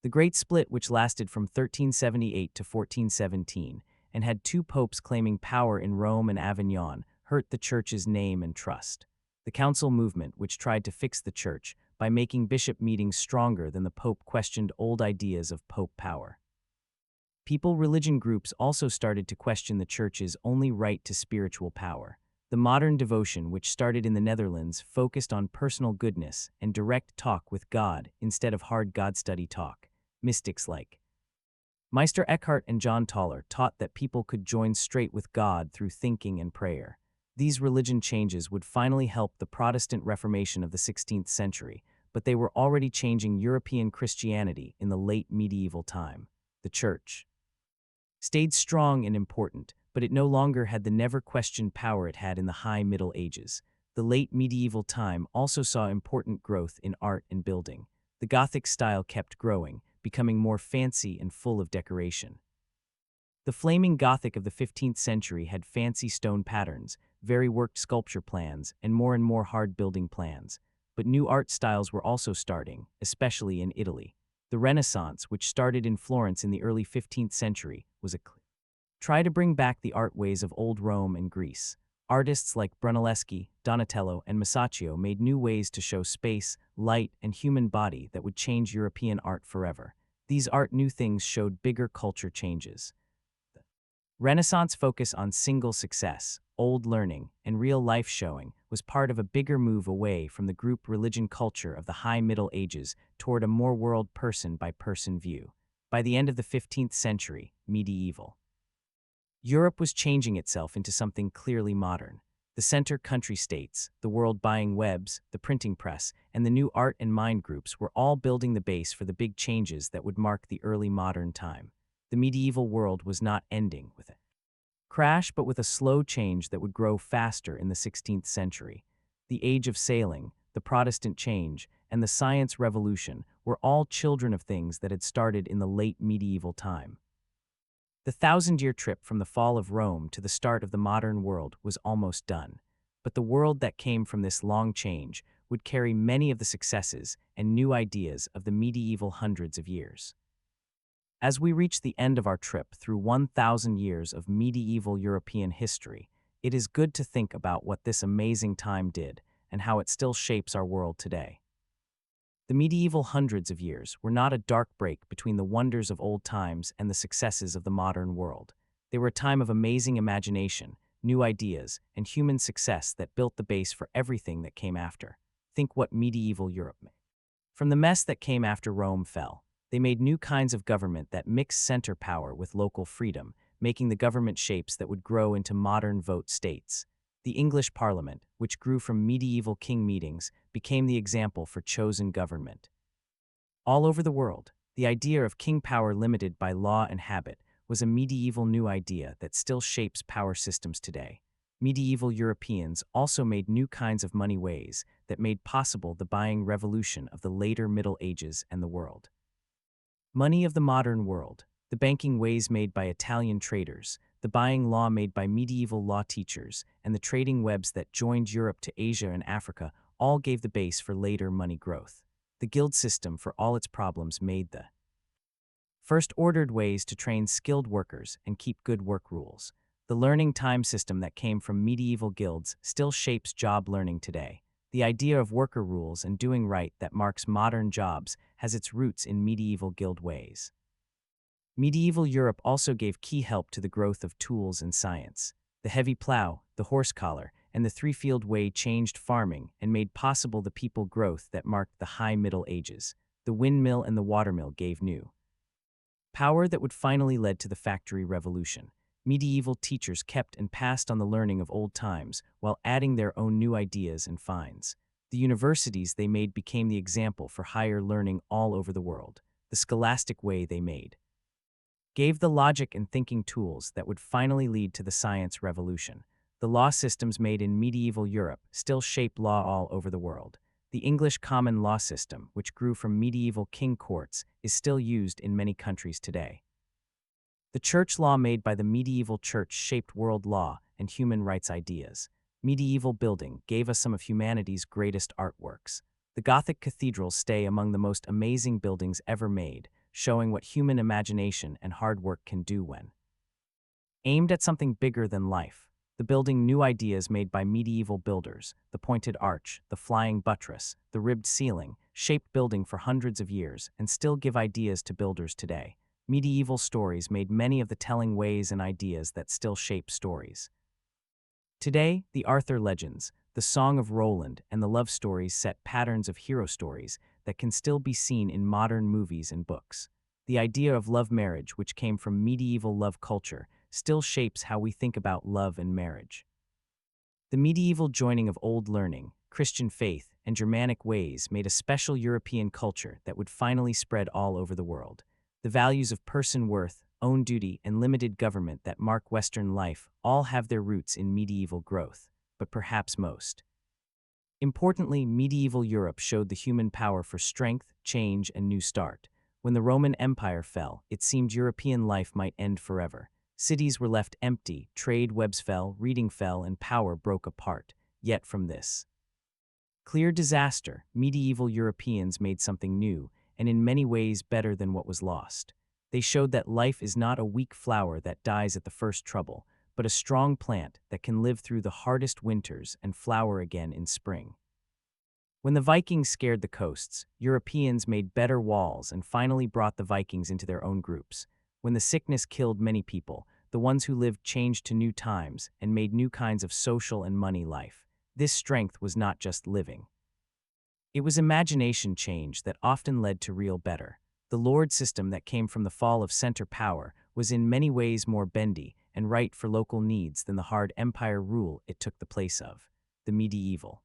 The Great Split, which lasted from 1378 to 1417 and had two popes claiming power in Rome and Avignon, hurt the church's name and trust. The council movement, which tried to fix the church by making bishop meetings stronger than the pope, questioned old ideas of pope power. Religion groups also started to question the church's only right to spiritual power. The modern devotion, which started in the Netherlands, focused on personal goodness and direct talk with God instead of hard God study talk. Mystics like Meister Eckhart and John Tauler taught that people could join straight with God through thinking and prayer. These religion changes would finally help the Protestant Reformation of the 16th century, but they were already changing European Christianity in the late medieval time. The Church stayed strong and important, but it no longer had the never-questioned power it had in the High Middle Ages. The late medieval time also saw important growth in art and building. The Gothic style kept growing, becoming more fancy and full of decoration. The flaming Gothic of the 15th century had fancy stone patterns, very worked sculpture plans, and more hard building plans. But new art styles were also starting, especially in Italy. The Renaissance, which started in Florence in the early 15th century, was a try to bring back the art ways of old Rome and Greece. Artists like Brunelleschi, Donatello, and Masaccio made new ways to show space, light, and human body that would change European art forever. These new things showed bigger culture changes. The Renaissance focus on single success, old learning, and real-life showing was part of a bigger move away from the group religion culture of the High Middle Ages toward a more world person-by-person view. By the end of the 15th century, medieval Europe was changing itself into something clearly modern. The center country states, the world buying webs, the printing press, and the new art and mind groups were all building the base for the big changes that would mark the early modern time. The medieval world was not ending with it. Crash, but with a slow change that would grow faster in the 16th century. The age of sailing, the Protestant change, and the science revolution were all children of things that had started in the late medieval time. The thousand-year trip from the fall of Rome to the start of the modern world was almost done, but the world that came from this long change would carry many of the successes and new ideas of the medieval hundreds of years. As we reach the end of our trip through 1,000 years of medieval European history, it is good to think about what this amazing time did and how it still shapes our world today. The medieval hundreds of years were not a dark break between the wonders of old times and the successes of the modern world. They were a time of amazing imagination, new ideas, and human success that built the base for everything that came after. Think what medieval Europe made. From the mess that came after Rome fell, they made new kinds of government that mixed center power with local freedom, making the government shapes that would grow into modern vote states. The English Parliament, which grew from medieval king meetings, became the example for chosen government. All over the world, the idea of king power limited by law and habit was a medieval new idea that still shapes power systems today. Medieval Europeans also made new kinds of money ways that made possible the buying revolution of the later Middle Ages and the world. Money of the modern world, the banking ways made by Italian traders, the buying law made by medieval law teachers, and the trading webs that joined Europe to Asia and Africa all gave the base for later money growth. The guild system, for all its problems, made the first ordered ways to train skilled workers and keep good work rules. The learning time system that came from medieval guilds still shapes job learning today. The idea of worker rules and doing right that marks modern jobs has its roots in medieval guild ways. Medieval Europe also gave key help to the growth of tools and science. The heavy plow, the horse collar, and the three-field way changed farming and made possible the people growth that marked the High Middle Ages. The windmill and the watermill gave new power that would finally lead to the factory revolution. Medieval teachers kept and passed on the learning of old times while adding their own new ideas and finds. The universities they made became the example for higher learning all over the world. The scholastic way they made gave the logic and thinking tools that would finally lead to the science revolution. The law systems made in medieval Europe still shape law all over the world. The English common law system, which grew from medieval king courts, is still used in many countries today. The church law made by the medieval church shaped world law and human rights ideas. Medieval building gave us some of humanity's greatest artworks. The Gothic cathedrals stay among the most amazing buildings ever made, showing what human imagination and hard work can do when aimed at something bigger than life. The building new ideas made by medieval builders, the pointed arch, the flying buttress, the ribbed ceiling, shaped building for hundreds of years and still give ideas to builders today. Medieval stories made many of the telling ways and ideas that still shape stories. Today, the Arthur legends, the Song of Roland, and the love stories set patterns of hero stories that can still be seen in modern movies and books. The idea of love marriage, which came from medieval love culture, still shapes how we think about love and marriage. The medieval joining of old learning, Christian faith, and Germanic ways made a special European culture that would finally spread all over the world. The values of person worth, own duty, and limited government that mark Western life all have their roots in medieval growth, but perhaps most importantly, medieval Europe showed the human power for strength, change, and new start. When the Roman Empire fell, it seemed European life might end forever. Cities were left empty, trade webs fell, reading fell, and power broke apart. Yet from this clear disaster, medieval Europeans made something new, and in many ways better than what was lost. They showed that life is not a weak flower that dies at the first trouble, but a strong plant that can live through the hardest winters and flower again in spring. When the Vikings scared the coasts, Europeans made better walls and finally brought the Vikings into their own groups. When the sickness killed many people, the ones who lived changed to new times and made new kinds of social and money life. This strength was not just living. It was imagination change that often led to real better. The lord system that came from the fall of center power was in many ways more bendy and right for local needs than the hard empire rule it took the place of. The medieval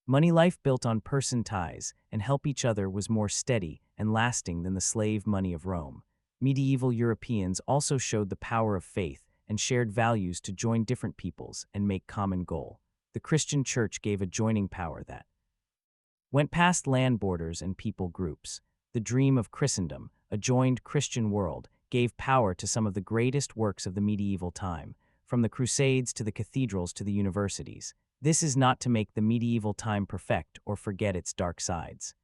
money life built on person ties and help each other was more steady and lasting than the slave money of Rome. Medieval Europeans also showed the power of faith and shared values to join different peoples and make common goal. The Christian Church gave a joining power that went past land borders and people groups. The dream of Christendom, a joined Christian world, gave power to some of the greatest works of the medieval time, from the crusades to the cathedrals to the universities. This is not to make the medieval time perfect or forget its dark sides.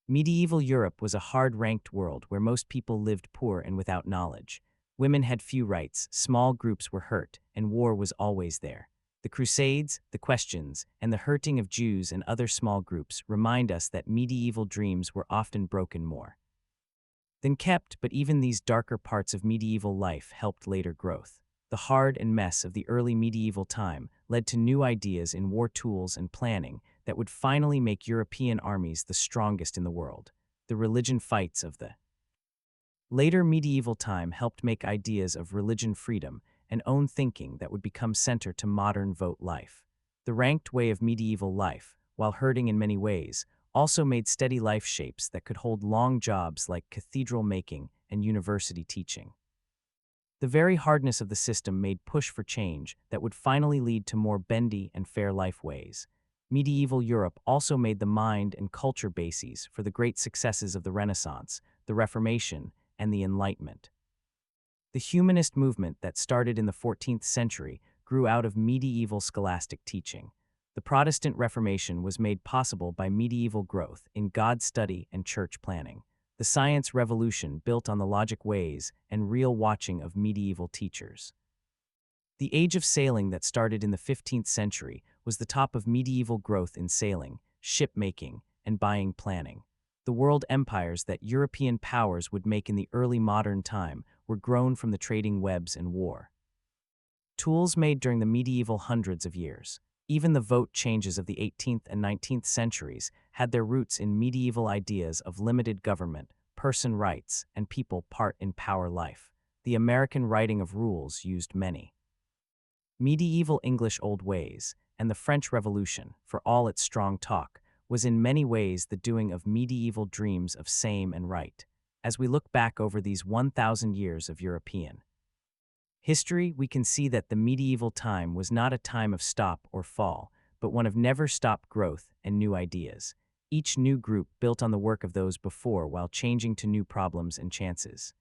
Medieval Europe was a hard-ranked world where most people lived poor and without knowledge. Women had few rights, small groups were hurt, and war was always there. The Crusades, the questions, and the hurting of Jews and other small groups remind us that medieval dreams were often broken more than kept, but even these darker parts of medieval life helped later growth. The hard and mess of the early medieval time led to new ideas in war tools and planning that would finally make European armies the strongest in the world. The religion fights of the later medieval time helped make ideas of religion freedom and own thinking that would become center to modern vote life. The ranked way of medieval life, while hurting in many ways, also made steady life shapes that could hold long jobs like cathedral making and university teaching. The very hardness of the system made push for change that would finally lead to more bendy and fair life ways. Medieval Europe also made the mind and culture bases for the great successes of the Renaissance, the Reformation, and the Enlightenment. The humanist movement that started in the 14th century grew out of medieval scholastic teaching. The Protestant Reformation was made possible by medieval growth in God study and church planning. The science revolution built on the logic ways and real watching of medieval teachers. The age of sailing that started in the 15th century was the top of medieval growth in sailing, shipmaking, and buying planning. The world empires that European powers would make in the early modern time were grown from the trading webs and war tools made during the medieval hundreds of years. Even the vote changes of the 18th and 19th centuries had their roots in medieval ideas of limited government, person rights, and people part in power life. The American writing of rules used many medieval English old ways, and the French Revolution, for all its strong talk, was in many ways the doing of medieval dreams of same and right. As we look back over these 1,000 years of European history, we can see that the medieval time was not a time of stop or fall, but one of never-stop growth and new ideas. Each new group built on the work of those before while changing to new problems and chances.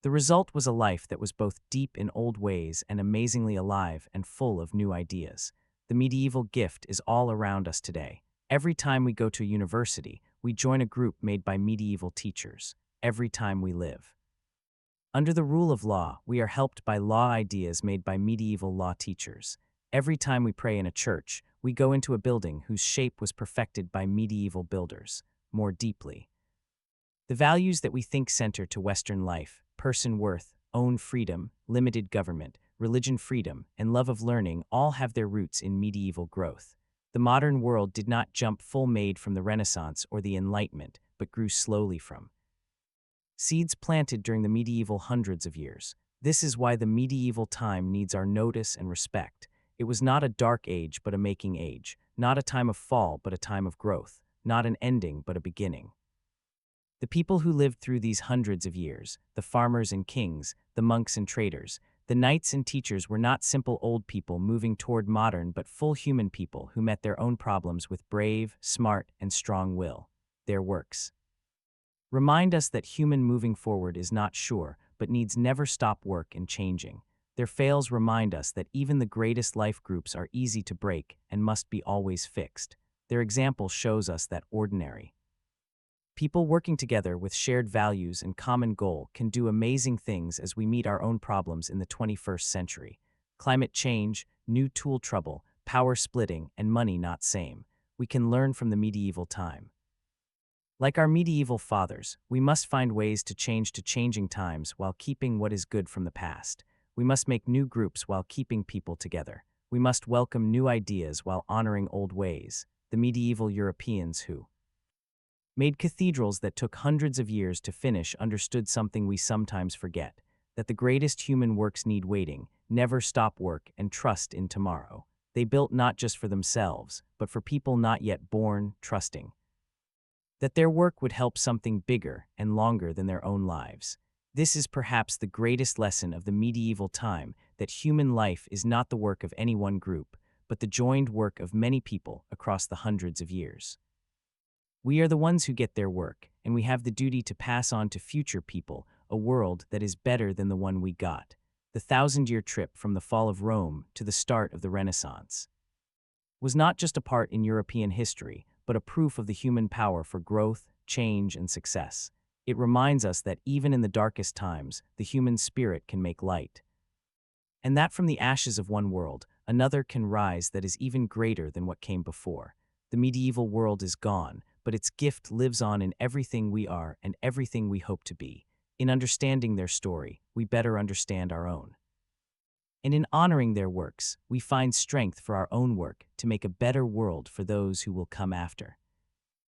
The result was a life that was both deep in old ways and amazingly alive and full of new ideas. The medieval gift is all around us today. Every time we go to a university, we join a group made by medieval teachers. Every time we live under the rule of law, we are helped by law ideas made by medieval law teachers. Every time we pray in a church, we go into a building whose shape was perfected by medieval builders. More deeply, the values that we think center to Western life, person worth, own freedom, limited government, religion freedom, and love of learning all have their roots in medieval growth. The modern world did not jump full-made from the Renaissance or the Enlightenment, but grew slowly from seeds planted during the medieval hundreds of years. This is why the medieval time needs our notice and respect. It was not a dark age but a making age, not a time of fall but a time of growth, not an ending but a beginning. The people who lived through these hundreds of years, the farmers and kings, the monks and traders, the knights and teachers were not simple old people moving toward modern but full human people who met their own problems with brave, smart, and strong will. Their works remind us that human moving forward is not sure, but needs never stop work and changing. Their fails remind us that even the greatest life groups are easy to break and must be always fixed. Their example shows us that ordinary people working together with shared values and common goal can do amazing things as we meet our own problems in the 21st century. Climate change, new tool trouble, power splitting, and money not same. We can learn from the medieval time. Like our medieval fathers, we must find ways to change to changing times while keeping what is good from the past. We must make new groups while keeping people together. We must welcome new ideas while honoring old ways. The medieval Europeans who made cathedrals that took hundreds of years to finish understood something we sometimes forget, that the greatest human works need waiting, never stop work, and trust in tomorrow. They built not just for themselves, but for people not yet born, trusting that their work would help something bigger and longer than their own lives. This is perhaps the greatest lesson of the medieval time, that human life is not the work of any one group, but the joined work of many people across the hundreds of years. We are the ones who get their work, and we have the duty to pass on to future people a world that is better than the one we got. The thousand-year trip from the fall of Rome to the start of the Renaissance was not just a part in European history, but a proof of the human power for growth, change, and success. It reminds us that even in the darkest times, the human spirit can make light, and that from the ashes of one world, another can rise that is even greater than what came before. The medieval world is gone, but its gift lives on in everything we are and everything we hope to be. In understanding their story, we better understand our own. And in honoring their works, we find strength for our own work to make a better world for those who will come after.